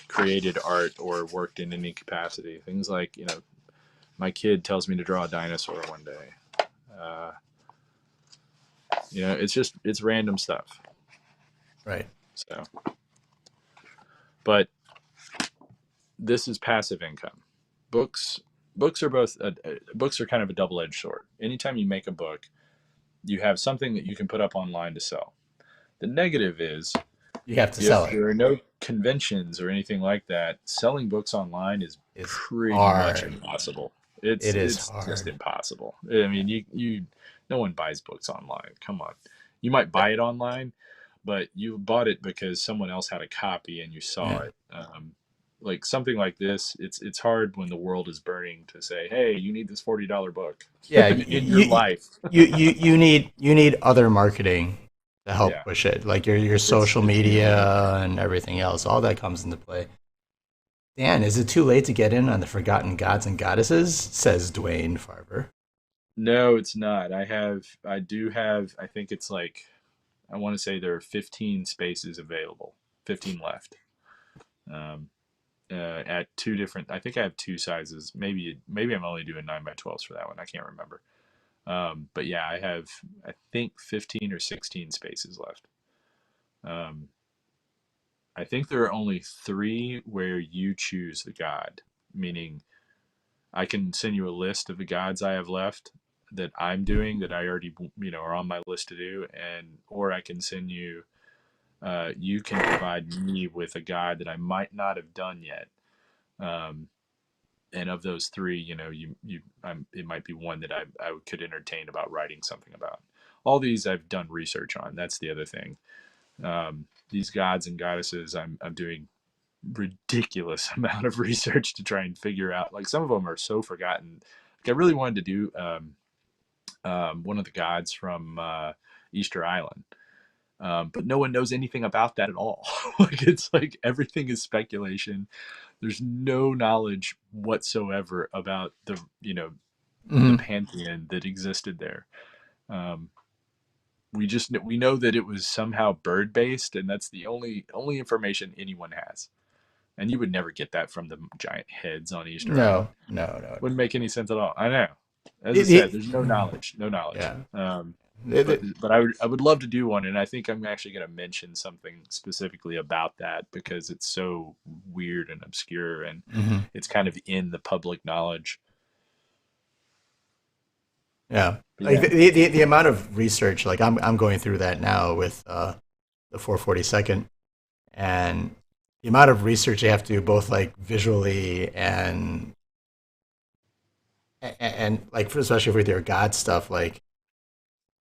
created art or worked in any capacity. Things like my kid tells me to draw a dinosaur one day. Uh, it's random stuff. Right. So, but this is passive income. Books books are books are kind of a double-edged sword. Anytime you make a book, you have something that you can put up online to sell. The negative is You have to sell if it. there are no conventions or anything like that, selling books online is It's pretty much hard. impossible. It's It is it's just hard. impossible. I mean, you no one buys books online. Come on. You might buy it online, but you bought it because someone else had a copy and you saw Yeah. it. Like something like this, it's hard when the world is burning to say, "Hey, you need this $40 book Yeah, in your life." you need other marketing to help Yeah, push it, like your social it's beyond repair. media and everything else. All that comes into play. Dan, is it too late to get in on the Forgotten Gods and Goddesses? Says Dwayne Farber. No, it's not. I do have, I think it's like, I want to say there are 15 spaces available, 15 left. Um, at two different, I think I have two sizes. Maybe I'm only doing 9 by 12s for that one. I can't remember. But yeah, I have, I think 15 or 16 spaces left. Um, I think there are only three where you choose the god, meaning I can send you a list of the gods I have left that I'm doing that I already are on my list to do, and or I can send you. You can provide me with a guide that I might not have done yet. Um, and of those three, it might be one that I could entertain about writing something about. All these I've done research on. That's the other thing. These gods and goddesses, I'm doing ridiculous amount of research to try and figure out. Like some of them are so forgotten. Like I really wanted to do one of the gods from Easter Island, but no one knows anything about that at all. Like it's like everything is speculation. There's no knowledge whatsoever about the the Hmm. pantheon that existed there. Um, we know that it was somehow bird based, and that's the only information anyone has. And you would never get that from the giant heads on Easter Island. No, no, no, Wouldn't make any sense at all. I know. As I said, no. there's no knowledge, no knowledge. Yeah. But It, I would love to do one, and I think I'm actually going to mention something specifically about that because it's so weird and obscure, and mhm. it's kind of in the public knowledge. Yeah. But Like yeah, the amount of research, like I'm going through that now with the 442nd, and the amount of research you have to do both like visually and like especially with your God stuff, like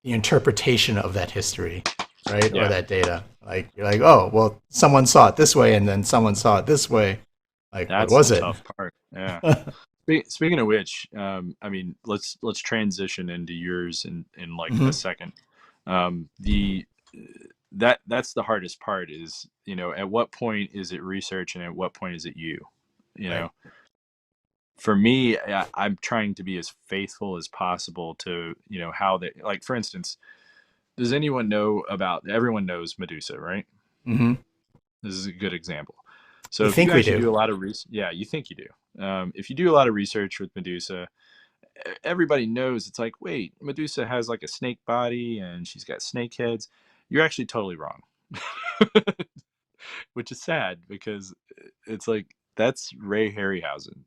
the interpretation of that history, right, or yeah, that data. Like you're like, oh, well, someone saw it this way, and then someone saw it this way. Like, what that's the was it? tough part. Yeah. Speaking of which, I mean, let's transition into yours in like a Hmm. second. The that's the hardest part is, at what point is it research and at what point is it you? You Right. know, for me, I'm trying to be as faithful as possible to, how they, like, for instance, does anyone know about, everyone knows Medusa, right? Hmm. This is a good example. So We if you think we actually do. do a lot of research, yeah, you think you do. If you do a lot of research with Medusa, everybody knows it's like, wait, Medusa has like a snake body and she's got snake heads. You're actually totally wrong, which is sad because it's like that's Ray Harryhausen.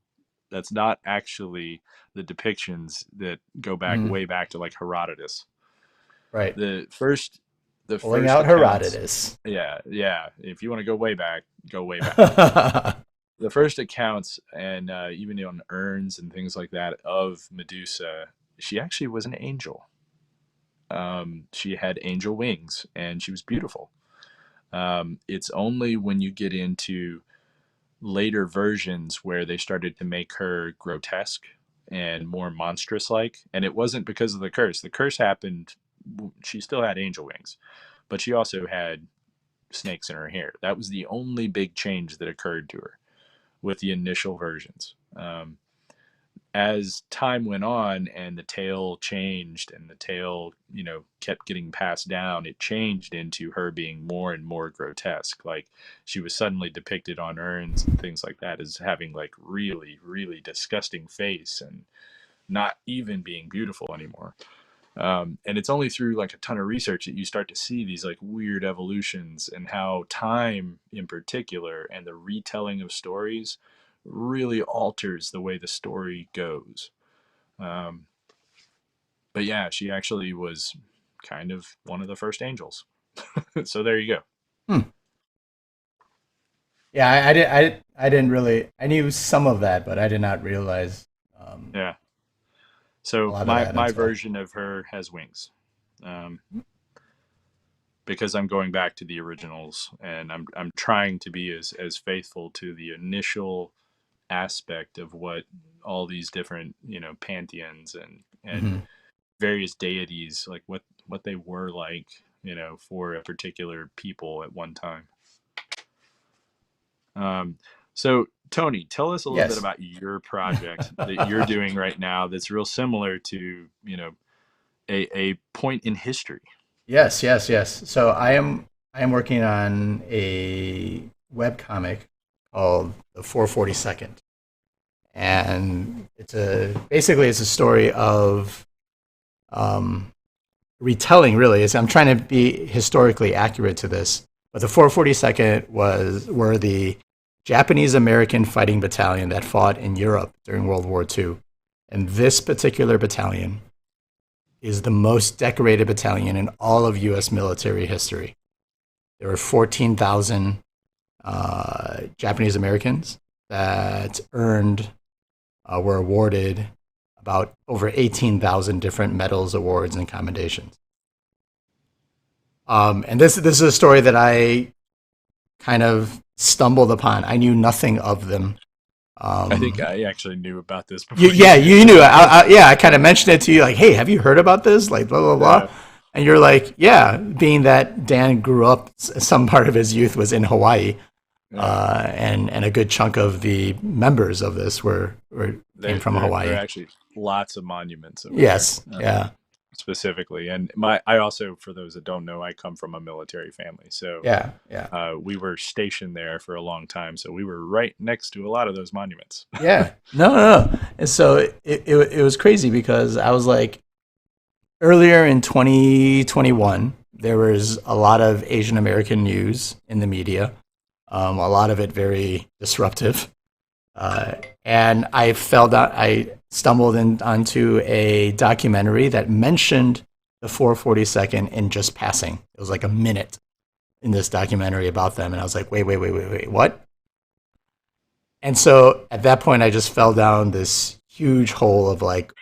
That's not actually the depictions that go back Hmm. way back to like Herodotus. Right. The first, the Pulling first out accounts. Herodotus. Yeah, yeah. If you want to go way back, go way back. The first accounts and even on urns and things like that of Medusa, she actually was an angel. She had angel wings and she was beautiful. It's only when you get into later versions where they started to make her grotesque and more monstrous like, and it wasn't because of the curse. The curse happened, she still had angel wings, but she also had snakes in her hair. That was the only big change that occurred to her with the initial versions. As time went on and the tale changed and the tale, kept getting passed down, it changed into her being more and more grotesque. Like she was suddenly depicted on urns and things like that as having like really, really disgusting face and not even being beautiful anymore. And it's only through like a ton of research that you start to see these like weird evolutions and how time in particular and the retelling of stories really alters the way the story goes. Um, but yeah, she actually was kind of one of the first angels. So there you go. Hmm. Yeah, I didn't really. I knew some of that, but I did not realize Yeah. a So lot of my that my until. version of her has wings, um, because I'm going back to the originals and I'm trying to be as faithful to the initial aspect of what all these different pantheons and Hmm. various deities, like what they were like, for a particular people at one time. Um, so Tony, tell us a little bit Yes. about your project that you're doing right now that's real similar to a point in history. Yes, yes, yes. So I am working on a web comic called The 442nd. And it's a story of um, retelling really is I'm trying to be historically accurate to this. But the 442nd were the Japanese American fighting battalion that fought in Europe during World War II. And this particular battalion is the most decorated battalion in all of US military history. There were 14,000 Japanese Americans that were awarded about over 18,000 different medals, awards, and commendations. And this is a story that I kind of stumbled upon. I knew nothing of them. I think Um, I actually knew about this before you yeah, you mentioned knew it. it. Yeah, I kind of mentioned it to you, like, hey, have you heard about this? Like, blah blah blah. Yeah, And you're like, yeah, being that Dan grew up, some part of his youth was in Hawaii, yeah. and a good chunk of the members of this were came from They're Hawaii. actually lots of monuments over there. Yes. Yeah. Specifically. And I also, for those that don't know, I come from a military family, so Yeah. Yeah. we were stationed there for a long time, so we were right next to a lot of those monuments. Yeah. No, no, no. And so it was crazy because I was like, earlier in 2021, there was a lot of Asian American news in the media, a lot of it very disruptive. Uh, and I stumbled onto a documentary that mentioned the 442nd in just passing. It was like a minute in this documentary about them. And I was like, wait, what? And so at that point, I just fell down this huge hole of like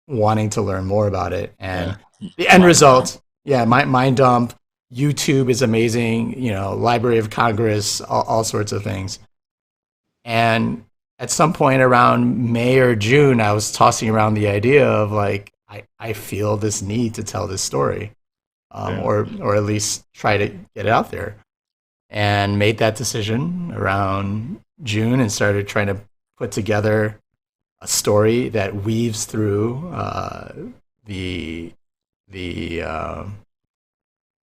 wanting to learn more about it. Yeah. And the end Mind dump. result, yeah, mind dump. YouTube is amazing, Library of Congress, all sorts of things. And at some point around May or June, I was tossing around the idea of like, I feel this need to tell this story, Yeah. or at least try to get it out there. And made that decision around June and started trying to put together a story that weaves through the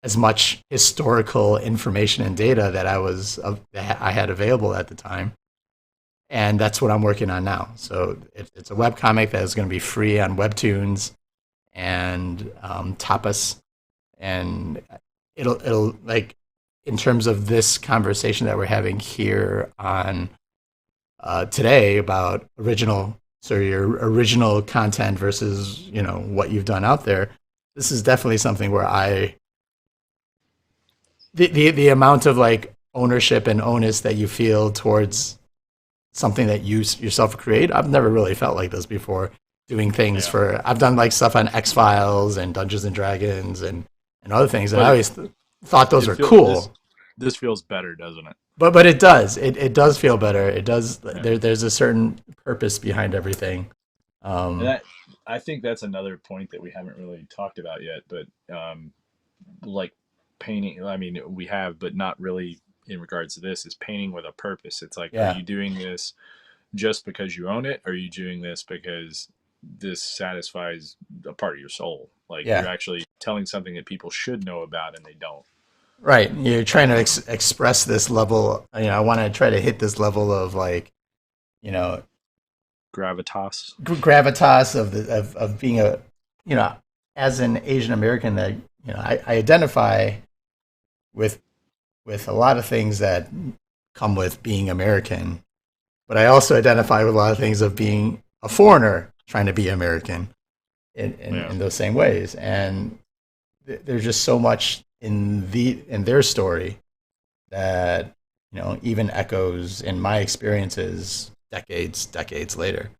as much historical information and data that I had available at the time, and that's what I'm working on now. So it's a webcomic that is going to be free on Webtoons and Tapas, and it'll like, in terms of this conversation that we're having here on today about your original content versus what you've done out there. This is definitely something where the amount of like ownership and onus that you feel towards something that you yourself create. I've never really felt like this before. Doing things Yeah. I've done like stuff on X Files and Dungeons and Dragons and other things, and But I always thought those it were feel cool. this feels better, doesn't it? But it does. It does feel better. It does. Yeah. There's a certain purpose behind everything. And I think that's another point that we haven't really talked about yet, but like painting, I mean, we have, but not really in regards to this, is painting with a purpose. It's like, are Yeah. you doing this just because you own it? Or are you doing this because this satisfies a part of your soul? Like, you're Yeah. actually telling something that people should know about and they don't. Right. You're trying to express this level. I want to try to hit this level of like, you know, Gravitas. gravitas of being you know, as an Asian American, that I identify with a lot of things that come with being American, but I also identify with a lot of things of being a foreigner trying to be American Yeah. in those same ways. And there's just so much in their story that even echoes in my experiences decades later.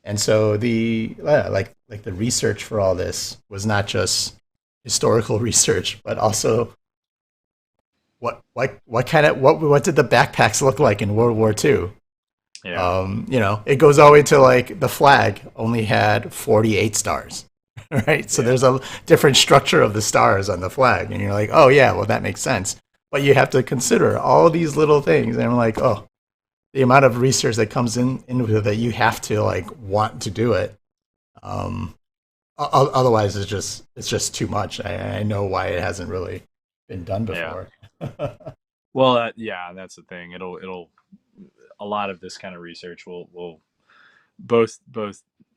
And so like the research for all this was not just historical research, but also what did the backpacks look like in World War II? Yeah. It goes all the way to like the flag only had 48 stars, right? So Yeah. there's a different structure of the stars on the flag, and you're like, oh yeah, well that makes sense. But you have to consider all these little things, and I'm like, oh, the amount of research that comes into that, you have to like want to do it. Otherwise, it's just too much. I know why it hasn't really been done Yeah. before. Well, yeah, that's the thing. It'll a lot of this kind of research will both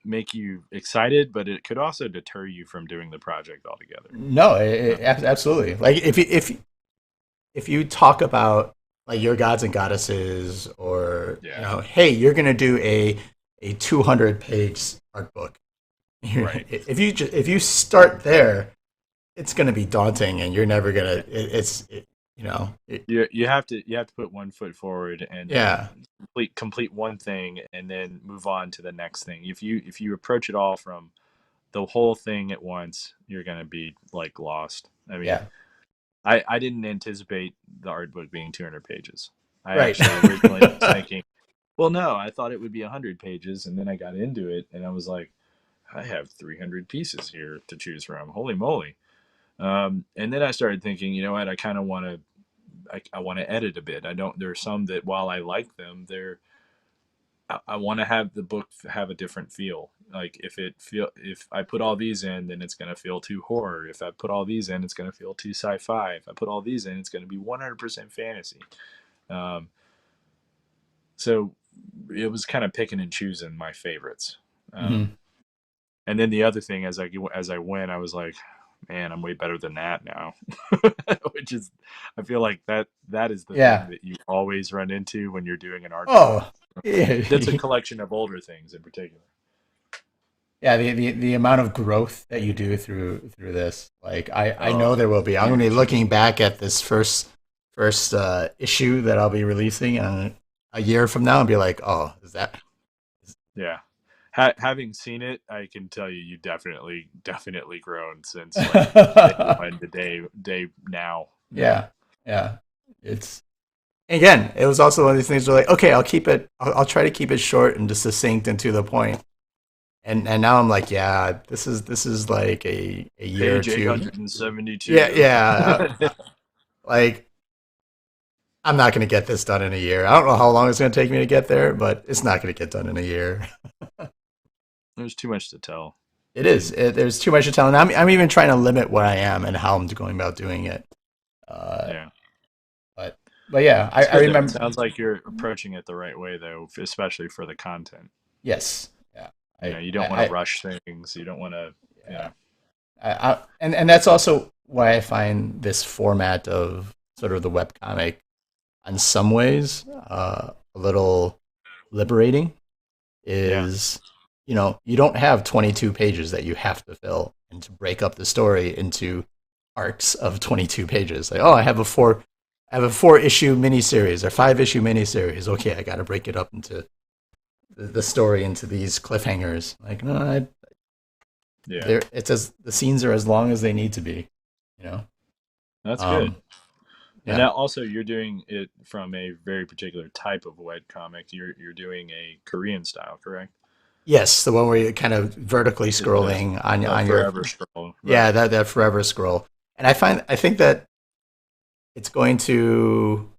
make you excited, but it could also deter you from doing the project altogether. No, absolutely. Like if you talk about like your gods and goddesses, or Yeah. hey, you're gonna do a 200-page art book. Right. If you start there, it's gonna be daunting, and you're never gonna. You have to put one foot forward and Yeah, complete one thing and then move on to the next thing. If you approach it all from the whole thing at once, you're gonna be like lost. I mean, yeah, I didn't anticipate the art book being 200 pages. I right. actually originally was thinking, well, no, I thought it would be 100 pages, and then I got into it, and I was like, I have 300 pieces here to choose from. Holy moly! And then I started thinking, you know what? I kind of want to. I want to edit a bit. I don't. There are some that, while I like them, I want to have the book have a different feel. Like if I put all these in, then it's gonna feel too horror. If I put all these in, it's gonna feel too sci-fi. If I put all these in, it's gonna be 100% fantasy. Um, so it was kind of picking and choosing my favorites. Hmm. And then the other thing, as I went, I was like, man, I'm way better than that now. Which is, I feel like that is the thing Yeah. that you always run into when you're doing an art show. Oh, yeah. That's a collection of older things in particular. Yeah, the amount of growth that you do through this, like I Oh, know there will be. I'm going to be huge. looking back at this first issue that I'll be releasing a year from now and be like, oh, is that? Yeah. Having seen it, I can tell you, you definitely grown since like day one to day now. Yeah. Yeah, yeah. It's again, it was also one of these things where like, okay, I'll keep it. I'll try to keep it short and just succinct and to the point. And now I'm like, yeah, this is like a year or Page two. Yeah, 872. yeah. Like I'm not going to get this done in a year. I don't know how long it's going to take me to get there, but it's not going to get done in a year. There's too much to tell. It I is. mean, There's too much to tell, and I'm even trying to limit what I am and how I'm going about doing it. Uh, yeah. but but yeah, I, It's I good though. It remember. sounds like you're approaching it the right way though, especially for the content. Yes. Yeah. You know, you I, don't want to I rush things. You don't want to, you yeah. know. And that's also why I find this format of sort of the webcomic, in some ways, a little liberating. Yeah. Is you don't have 22 pages that you have to fill and to break up the story into arcs of 22 pages. Like, oh, I have a 4 issue miniseries or 5 issue miniseries. Okay, I got to break it up into the story into these cliffhangers. Like, no, Yeah. it's as the scenes are as long as they need to be. You know. That's good. Um, And yeah. now also you're doing it from a very particular type of web comic. You're doing a Korean style, correct? Yes, the one where you're kind of vertically Is it scrolling a on your forever scroll? yeah Right. that forever scroll. And I think that it's going to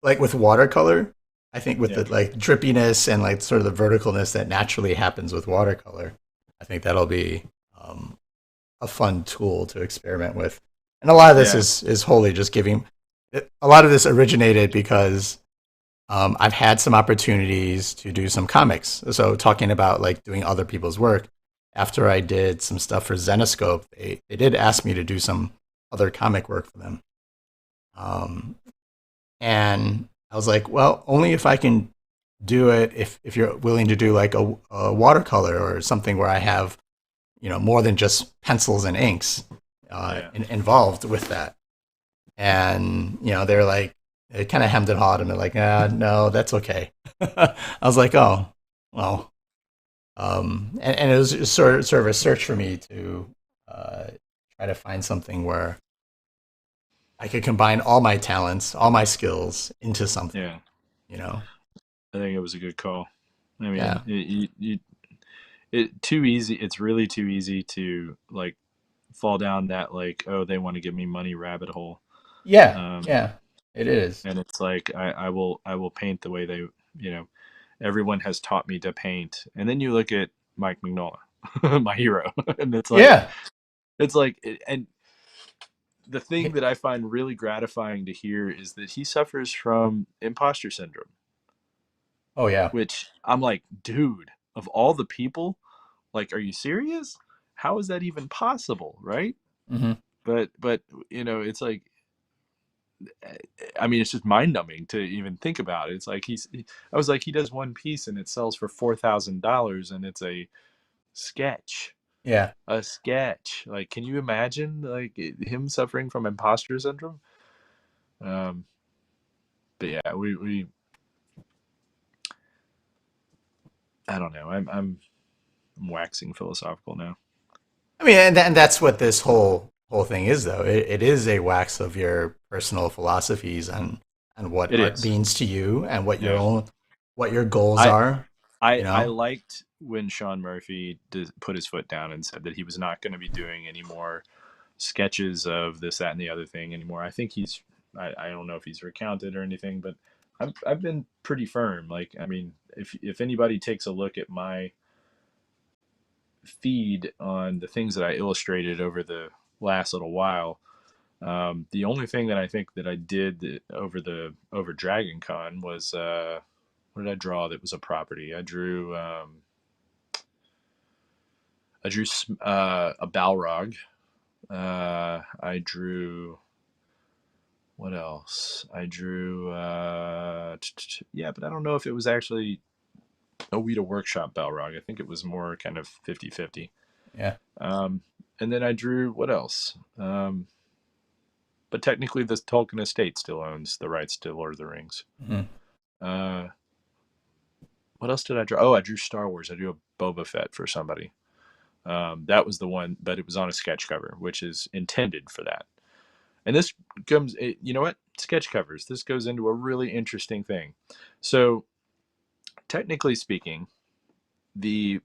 like with watercolor. I think with Yeah. the like drippiness and like sort of the verticalness that naturally happens with watercolor, I think that'll be um, a fun tool to experiment with. And a lot of this Yeah. is wholly just giving. A lot of this originated because I've had some opportunities to do some comics. So talking about like doing other people's work. After I did some stuff for Zenoscope, they did ask me to do some other comic work for them. Um, and I was like, well, only if I can do it if you're willing to do like a watercolor or something where I have more than just pencils and inks Yeah. involved with that. And they're like they kind of hemmed and hawed and they're like, no, that's okay. I was like, oh well, and it was just sort of a search for me to uh, try to find something where I could combine all my talents, all my skills into something, Yeah. you know? I think it was a good call. I mean, Yeah. it too easy. It's really too easy to like fall down that like, oh, they want to give me money rabbit hole. Yeah. Um, Yeah. It is. and it's like I will paint the way they, you know, everyone has taught me to paint. And then you look at Mike Mignola, my hero, and Yeah. and the thing that I find really gratifying to hear is that he suffers from imposter syndrome, Oh yeah. which I'm like, dude, of all the people, like, are you serious? How is that even possible, right? Hmm. But it's like, I mean, it's just mind numbing to even think about it. It's like I was like, he does one piece and it sells for $4,000 and it's a sketch. Yeah. A sketch. Like, can you imagine like him suffering from imposter syndrome? Um, but yeah, we I don't know. I'm waxing philosophical now. I mean, and that's what this whole thing is, though. It is a wax of your personal philosophies and what It art is. means to you and Yeah. what your goals I are. You I know. liked when Sean Murphy put his foot down and said that he was not going to be doing any more sketches of this, that, and the other thing anymore. I think I don't know if he's recounted or anything, but I've been pretty firm. Like, I mean, if anybody takes a look at my feed on the things that I illustrated over the last little while, the only thing that I think that I did over DragonCon was what did I draw that was a property? I drew a Balrog. I drew what else? I drew yeah, but I don't know if it was actually a Weta Workshop Balrog. I think it was more kind of 50-50. Yeah. Um, and then I drew what else? But technically, the Tolkien estate still owns the rights to Lord of the Rings. Hmm. Uh, what else did I draw? Oh, I drew Star Wars. I drew a Boba Fett for somebody. That was the one, but it was on a sketch cover, which is intended for that. And this comes, you know what? Sketch covers. This goes into a really interesting thing. So, technically speaking, the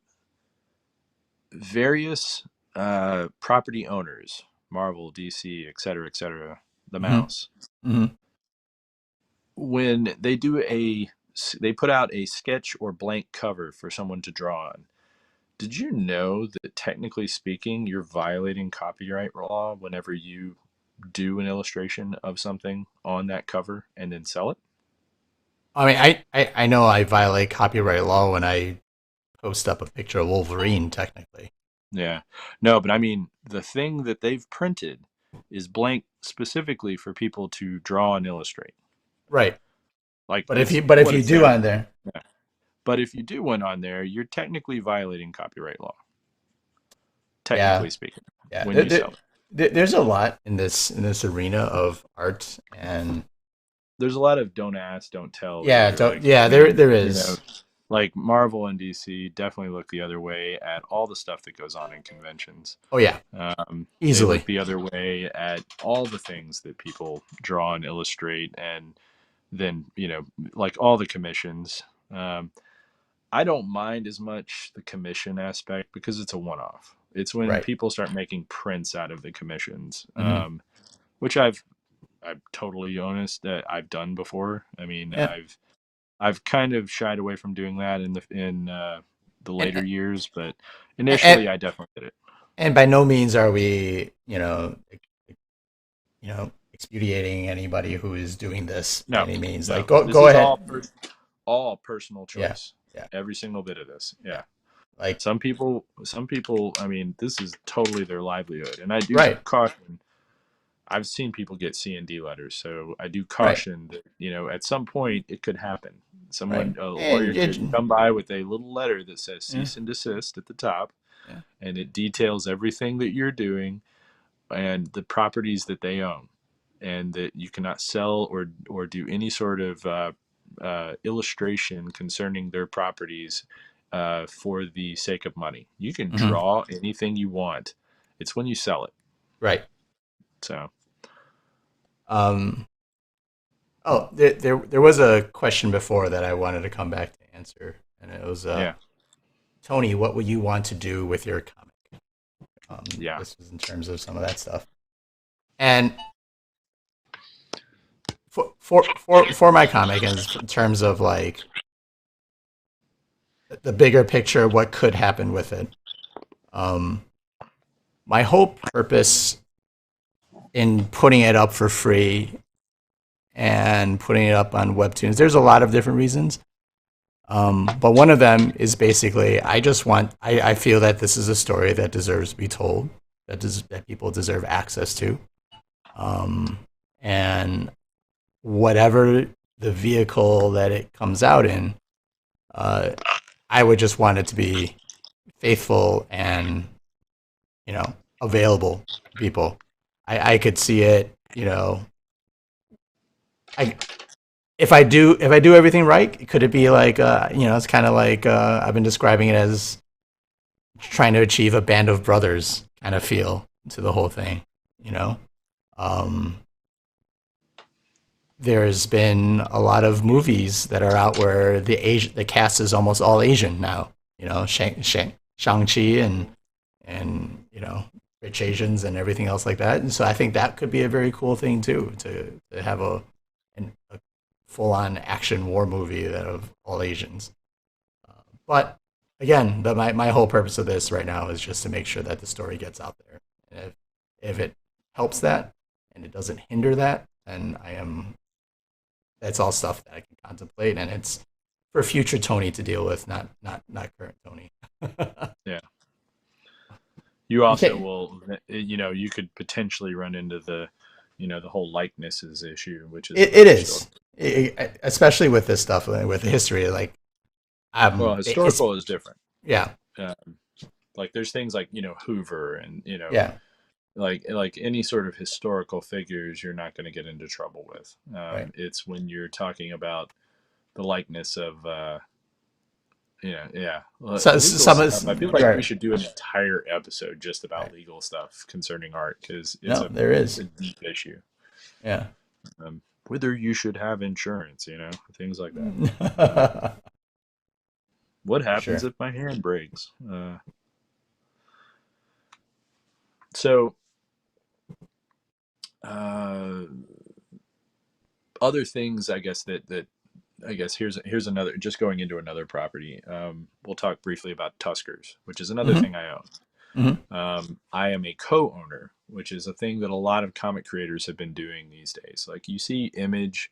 various property owners, Marvel, DC, etc., the Hmm. mouse, Hmm. when they put out a sketch or blank cover for someone to draw on. Did you know that technically speaking, you're violating copyright law whenever you do an illustration of something on that cover and then sell it? I mean, I know I violate copyright law when I post up a picture of Wolverine, technically. Yeah. No, but I mean, the thing that they've printed is blank specifically for people to draw and illustrate. Right. Like But it's if what you it do says. on there, Yeah. But if you do one on there, you're technically violating copyright law, yeah, technically speaking, yeah, when you sell it. there's a lot in this arena of art, and There's a lot of don't ask, don't tell that yeah, you're like, there you know, is. like Marvel and DC definitely look the other way at all the stuff that goes on in conventions. Oh yeah, They look easily. the other way at all the things that people draw and illustrate, and then like all the commissions. Um, I don't mind as much the commission aspect because it's a one-off. It's when Right. people start making prints out of the commissions, Hmm. which I'm totally honest that I've done before. I mean, Yeah, I've kind of shied away from doing that in the later and, years, but and initially I definitely did it. and by no means are we, expediting anybody who is doing this by No, any means. Like, no, this go is ahead. all personal Yeah, choice. yeah, Every single bit of this. yeah. Yeah. Like, Some people. I mean, this is totally their livelihood, and I do right, caution. I've seen people get C&D letters, so I do right, caution that at some point it could happen. right, Someone, a lawyer, and could come by with a little letter that says yeah, cease and desist at the top, yeah. and it details everything that you're doing and the properties that they own, and that you cannot sell or do any sort of illustration concerning their properties for the sake of money. You can Hmm. draw anything you want. It's when you sell it. Right. So Um, oh, there was a question before that I wanted to come back to answer, and it was, yeah, Tony, what would you want to do with your comic? yeah, This was in terms of some of that stuff, and for my comic, and in terms of like the bigger picture, what could happen with it. Um, my whole purpose in putting it up for free and putting it up on Webtoons, there's a lot of different reasons. But one of them is basically, I feel that this is a story that deserves to be told, that people deserve access to. Um, and whatever the vehicle that it comes out in, uh, I would just want it to be faithful and, available to people. I could see it, I if I do everything right, could it be like, it's kind of like, I've been describing it as trying to achieve a band of brothers kind of feel to the whole thing, you know. Um, there's been a lot of movies that are out where the cast is almost all Asian now. Shang-Chi and rich Asians and everything else like that. And so I think that could be a very cool thing too, to have a full on action war movie that of all Asians. But again, my whole purpose of this right now is just to make sure that the story gets out there. And if it helps that and it doesn't hinder that, then I am. That's all stuff that I can contemplate, and it's for future Tony to deal with, not current Tony. Yeah. You You also can't. will, you could potentially run into the whole likenesses issue, which is It another story. is, especially with this stuff with history. Like, Well, it's historical is different. yeah, Um, like there's things like, Hoover and, yeah, like any sort of historical figures you're not going to get into trouble with. right. It's when you're talking about the likeness of, yeah. So Legal some stuff. I is feel like we right. should do an entire episode just about Right. legal stuff concerning art because it's No, a there it's is. a deep issue. Yeah. Whether you should have insurance, things like that. Uh, what For happens sure. if my hand breaks? So, uh, other things, I guess that I guess here's another. Just going into another property. We'll talk briefly about Tuskers, which is another Hmm. thing I own. Hmm. I am a co-owner, which is a thing that a lot of comic creators have been doing these days. Like you see Image,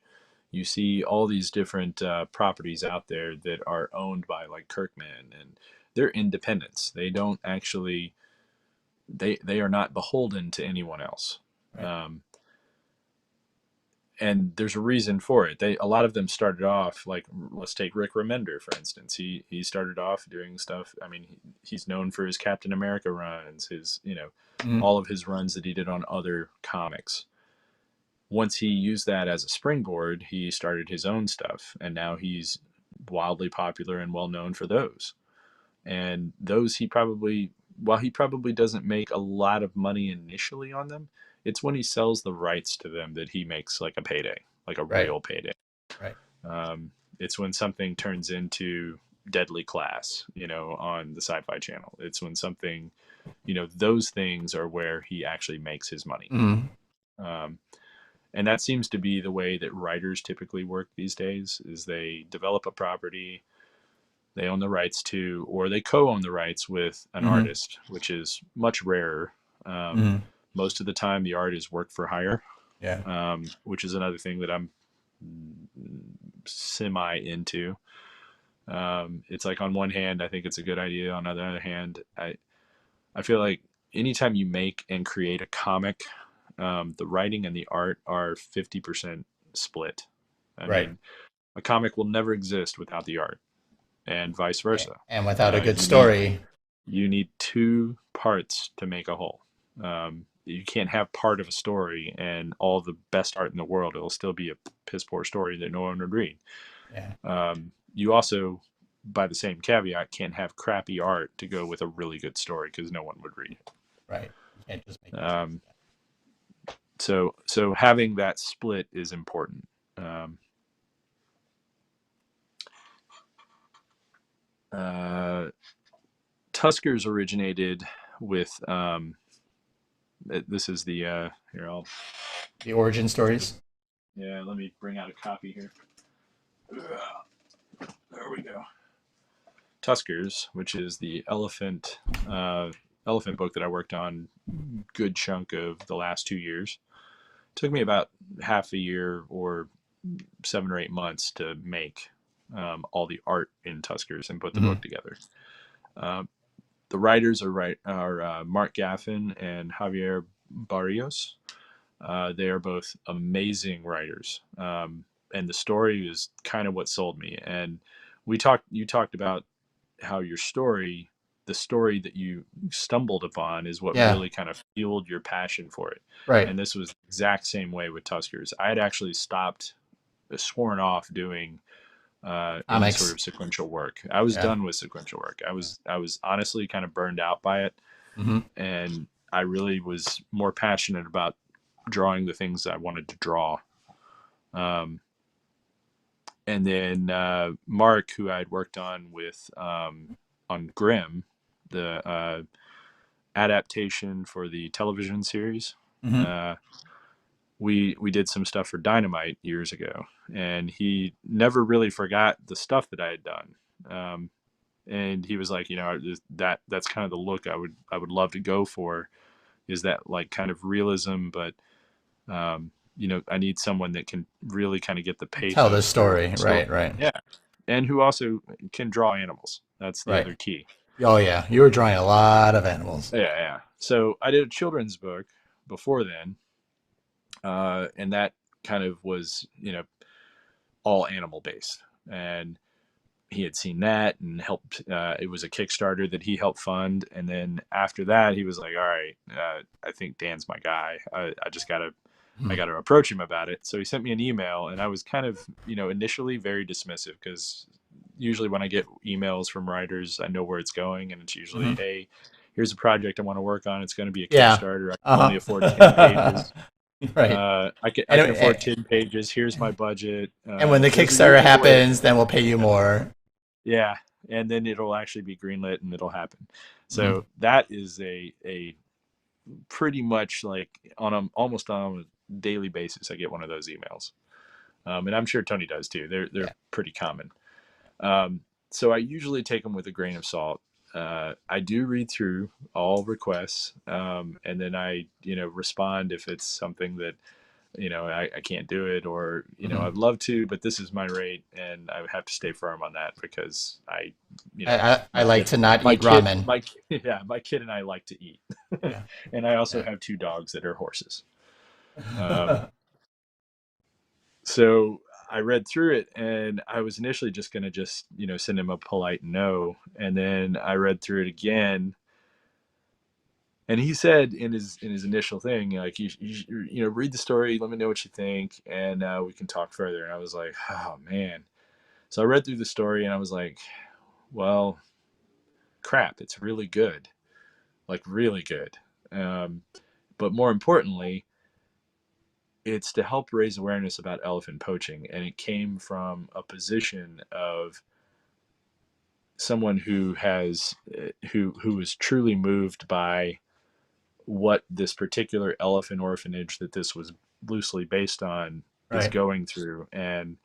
you see all these different properties out there that are owned by like Kirkman, and they're independents. They don't actually they are not beholden to anyone else. Right. Um, and there's a reason for it. A lot of them started off like, let's take Rick Remender for instance. He started off doing stuff. I mean, he's known for his Captain America runs, his Hmm. all of his runs that he did on other comics. Once he used that as a springboard, he started his own stuff, and now he's wildly popular and well known for those. And those while he probably doesn't make a lot of money initially on them, it's when he sells the rights to them that he makes like a payday, like a Right. real payday. Right. It's when something turns into Deadly Class, on the Sci-Fi Channel. It's when something, those things are where he actually makes his money. Hmm. Um, and that seems to be the way that writers typically work these days: is they develop a property, they own the rights to, or they co-own the rights with an Hmm. artist, which is much rarer. Um, Hmm. Most of the time, the art is work for hire, Yeah. which is another thing that I'm semi into. It's like on one hand, I think it's a good idea. On the other hand, I feel like anytime you make and create a comic, the writing and the art are 50% split. I Right. mean, a comic will never exist without the art, and vice versa. And without a good You need story, two parts to make a whole. You can't have part of a story and all the best art in the world. It'll still be a piss poor story that no one would read. yeah. You also, by the same caveat, can't have crappy art to go with a really good story because no one would read it. Right. You can't just make mistakes. Um, so having that split is important. Um, uh, Tuskers originated with this is the here I'll The origin stories. yeah, let me bring out a copy here. There we go. Tuskers, which is the elephant book that I worked on good chunk of the last 2 years. It took me about half a year or 7 or 8 months to make all the art in Tuskers and put the Hmm. book together. Uh, the writers are Mark Gaffin and Javier Barrios. They are both amazing writers, and the story is kind of what sold me. And you talked about how the story that you stumbled upon, is what Yeah. really kind of fueled your passion for it. Right. And this was the exact same way with Tuskers. I had actually sworn off doing any sort Comics. of sequential work. I was Yeah. done with sequential work. I was honestly kind of burned out by it, Hmm. and I really was more passionate about drawing the things I wanted to draw. Um, and then Mark, who I had worked on Grimm, the adaptation for the television series. Hmm. Uh, we did some stuff for Dynamite years ago, and he never really forgot the stuff that I had done. Um, and he was like, that's kind of the look I would love to go for, is that like kind of realism, but I need someone that can really kind of get the Tell the pathos through story. the story. Right, right, Yeah, and who also can draw animals. That's the right. other key. Oh yeah, you were drawing a lot of animals. Yeah, yeah. So I did a children's book before then, and that kind of was, all animal based. And he had seen that and helped. It was a Kickstarter that he helped fund, and then after that, he was like, "All right, I think Dan's my guy. I just gotta, I Hmm. gotta approach him about it." So he sent me an email, and I was kind of, initially very dismissive, because usually when I get emails from writers, I know where it's going, and it's usually, Hmm. "Hey, here's a project I want to work on. It's going to be a Yeah. Kickstarter. I can only afford Uh-huh. 10 pages. Right. I can afford And 10 pages. Here's my budget. and when the There's Kickstarter a way." happens, then we'll pay you more. Yeah, and then it'll actually be greenlit and it'll happen. Hmm. So that is a pretty much like almost on a daily basis. I get one of those emails, and I'm sure Tony does too. They're Yeah. pretty common. Um, so I usually take them with a grain of salt. I do read through all requests, and then I respond if it's something that I can't do it, or Hmm. I'd love to, but this is my rate, and I have to stay firm on that, because I my like kid, to not my eat kid, ramen. yeah, my kid and I like to eat, Yeah. and I also Yeah. have two dogs that are horses. Um, so I read through it, and I was initially just going to just send him a polite no, and then I read through it again. And he said in his initial thing, like, read the story, let me know what you think, and we can talk further. And I was like, oh man. So I read through the story, and I was like, well, crap, it's really good, like really good. Um, but more importantly, it's to help raise awareness about elephant poaching, and it came from a position of someone who was truly moved by what this particular elephant orphanage that this was loosely based on is Right. going through, and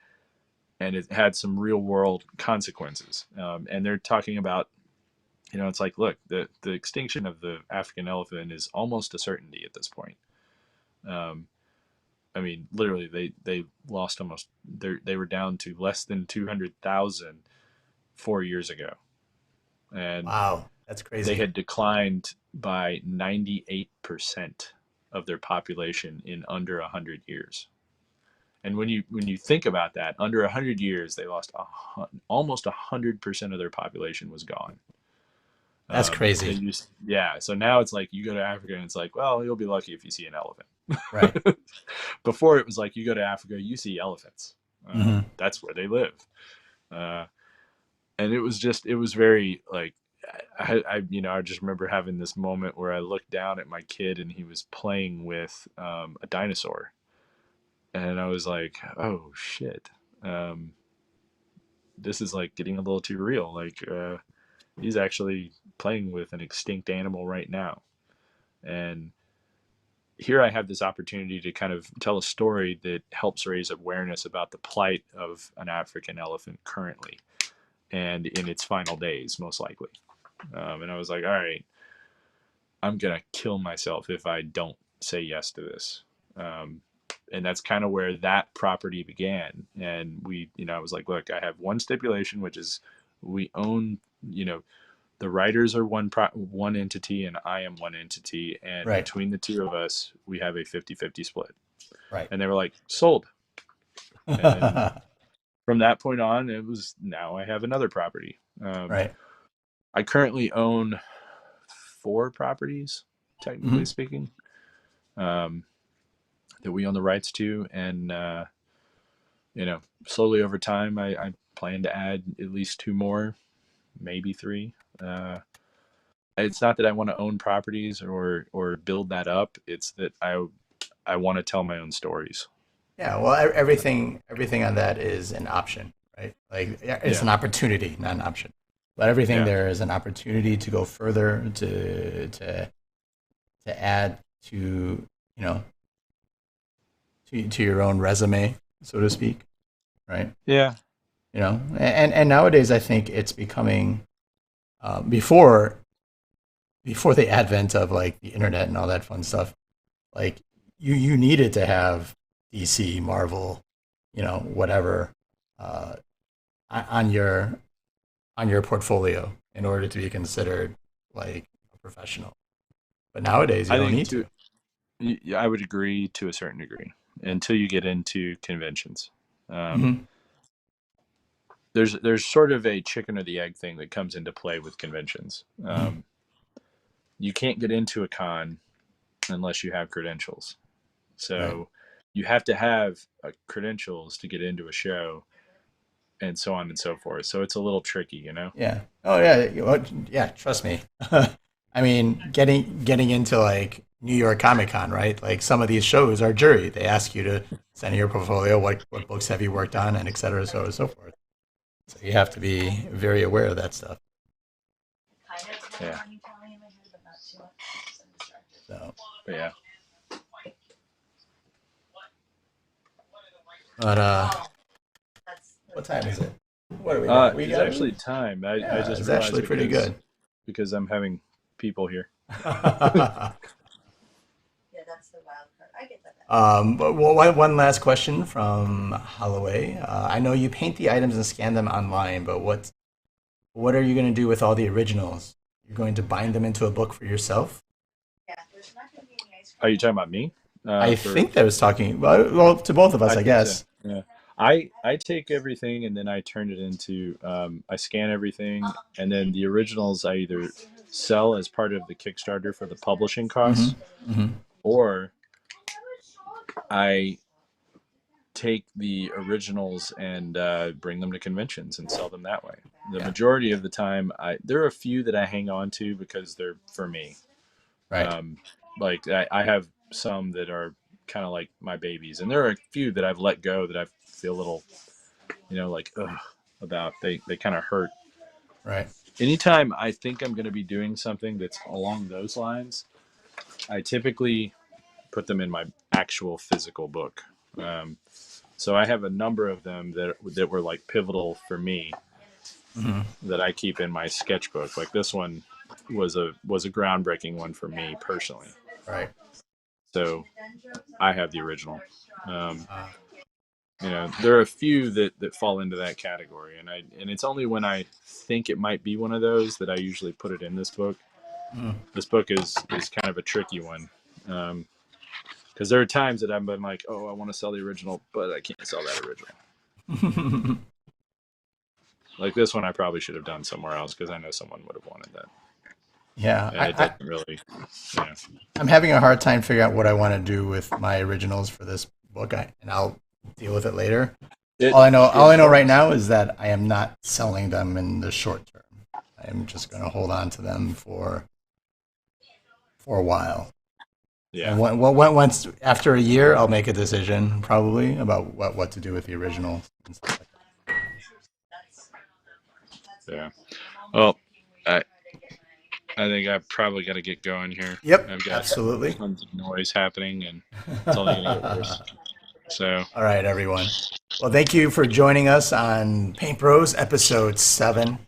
it had some real world consequences. And they're talking about, it's like, look, the extinction of the African elephant is almost a certainty at this point. um, I mean, literally, they lost almost, they were down to less than 200,000 4 years ago, and Wow, that's they crazy. had declined by 98% of their population in under 100 years. And when you think about that, under 100 years, they lost almost 100% of their population was gone. That's They crazy. used, yeah. So now it's like you go to Africa and it's like, well, you'll be lucky if you see an Right. elephant. Before it was like you go to Africa, you see elephants. Hmm. That's where they live. Uh, and it was very like, I just remember having this moment where I looked down at my kid and he was playing with a dinosaur, and I was like, oh shit, um, this is like getting a little too real. Like, he's actually playing with an extinct animal right now, and here I have this opportunity to kind of tell a story that helps raise awareness about the plight of an African elephant currently and in its final days, most likely. And I was like, all right, I'm gonna kill myself if I don't say yes to this. Um, and that's kind of where that property began. And I was like, look, I have one stipulation, which is we own, the writers are one entity, and I am one entity, and Right. between the two of us, we have a 50-50 split. Right. And they were like, sold. And from that point on, it was, now I have another property. Right. I currently own four properties, Hmm. technically speaking, um, that we own the rights to, and slowly over time, I plan to add at least two more, maybe three. It's not that I want to own properties or build that up. It's that I want to tell my own stories. Yeah. Well, everything on that is an option, right? Like yeah, it's Yeah, an opportunity, not an option. But everything yeah, there is an opportunity to go further, to add to know to your own resume, so to speak, right? yeah, And nowadays I think it's becoming. Before the advent of like the internet and all that fun stuff, like you needed to have DC, Marvel, whatever, uh, on your portfolio in order to be considered like a professional. But nowadays, you I don't think need to. I would agree to a certain degree until you get into conventions. Um, Hmm. there's sort of a chicken or the egg thing that comes into play with conventions. Hmm. You can't get into a con unless you have credentials. Right. So you have to have credentials to get into a show, and so on and so forth. So it's a little tricky, you know. Yeah. Oh yeah. Yeah. Trust me. I mean, getting into like New York Comic Con, right? Like some of these shows are jury. They ask you to send in your portfolio. What books have you worked on, and et cetera, so on and so forth. So you have to be very aware of that stuff. Yeah. So, But yeah. but what time is it? What do we got? We It's got actually time. I Yeah, just it's realized actually pretty because good. I'm having people here. But one last question from Holloway. I know you paint the items and scan them online, but what are you going to do with all the originals? You're going to bind them into a book for yourself? Are you talking about me? I For think that was talking well to both of us, I I think so. guess. Yeah. I take everything and then I turn it into I scan everything and then the originals I either sell as part of the Kickstarter for the publishing Hmm. costs Hmm. or I take the originals and bring them to conventions and sell them that way. The Yeah. majority of the time, there are a few that I hang on to because they're for me. Right. Um, like I have some that are kind of like my babies, and there are a few that I've let go that I feel a little, like ugh, about. They kind of hurt. Right. Anytime I think I'm going to be doing something that's along those lines, I typically put them in my actual physical book. Um, So I have a number of them that were like pivotal for me Hmm. that I keep in my sketchbook. Like this one was a groundbreaking one for me personally. Right. So I have the original. Um, Uh, there are a few that fall into that category, and it's only when I think it might be one of those that I usually put it in this book. mm. This book is kind of a tricky one. Because there are times that I've been like, oh, I want to sell the original, but I can't sell that original. Like this one, I probably should have done somewhere else because I know someone would have wanted that, Yeah. and it doesn't really. Yeah. I'm having a hard time figuring out what I want to do with my originals for this book, and I'll deal with it later. It All I know it right now is that I am not selling them in the short term. I am just going to hold on to them for a while. yeah. And once after a year, I'll make a decision probably about what to do with the original and stuff like Yeah. Well, I I think I probably got to get going here. that. Yep, I've got absolutely. tons of noise happening, and it's only going to get worse. So All right, everyone. Well, thank you for joining us on Paint Bros episode 7.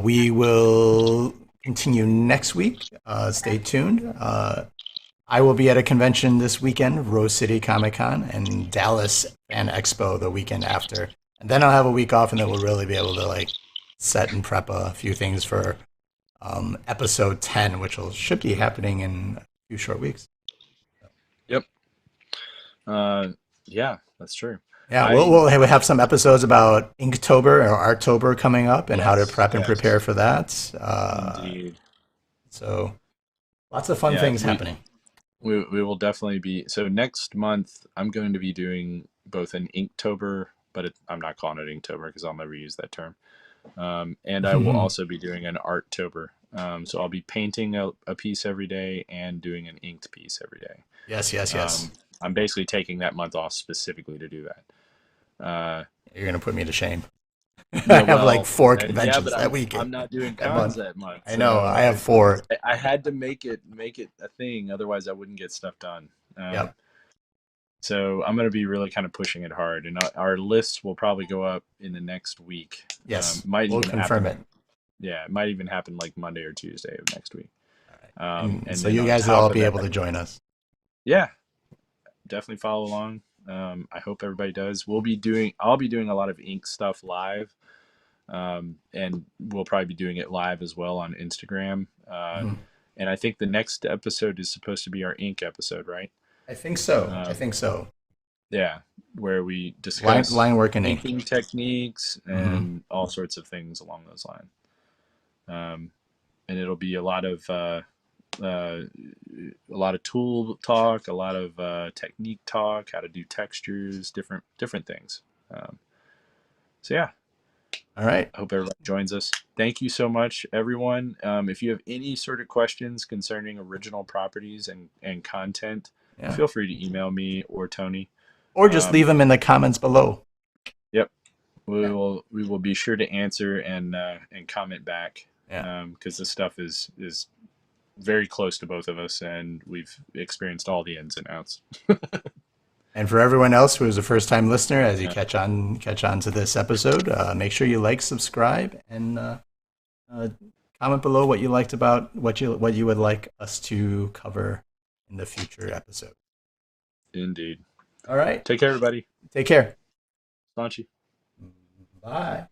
We will continue next week. Stay tuned. I will be at a convention this weekend, Rose City Comic Con, and Dallas Fan Expo the weekend after. And then I'll have a week off, and then we'll really be able to like set and prep a few things for episode 10, which should be happening in a few short weeks. yep. Uh, yeah, that's true. Yeah, we'll, I we'll have some episodes about Inktober or Arttober coming up and how to Yes, prep and yes, prepare for that. indeed. So lots of fun Yeah, things happening. we will definitely be. So next month, I'm going to be doing both an Inktober, but I'm not calling it Inktober because I'll never use that term. And I will also be doing an Arttober. So I'll be painting a piece every day and doing an inked piece every day. Yes, yes, yes. I'm basically taking that month off specifically to do that. You're going to put me to shame. No, I have like well, 4 yeah, conventions but that weekend, I'm not doing that cons month. that month, I know. so I have 4. I had to make it a thing. Otherwise, I wouldn't get stuff done. Yep. So I'm going to be really kind of pushing it hard, and our lists will probably go up in the next week. Yes. Might We'll even happen. confirm it. Yeah, it might even happen like Monday or Tuesday of next week. All right. And And so then you on guys will top all of be that, able to join us. yeah, definitely follow along. I hope everybody does. I'll be doing a lot of ink stuff live, and we'll probably be doing it live as well on Instagram. Mhm. And I think the next episode is supposed to be our ink episode, right? I think so. I Um, think so. yeah, where we discuss Line work and ink. inking techniques Hmm. and all sorts of things along those lines. Um, and it'll be uh, a lot of tool talk, a lot of technique talk, how to do textures, different things. Um, so yeah, All right. I hope everyone joins us. Thank you so much, everyone. If you have any sort of questions concerning original properties and content, Yeah. feel free to email me or Tony. Or just leave them in the comments below. Yep, we Yeah. will be sure to answer and comment back, Yeah. because this stuff is very close to both of us, and we've experienced all the ins and outs. And for everyone else who is a first time listener, as you Yeah. catch on to this episode, make sure you like, subscribe, and comment below what you liked about what you would like us to cover in the future episode. Indeed. All right. Take care, everybody. Take care. Launchy. Bye.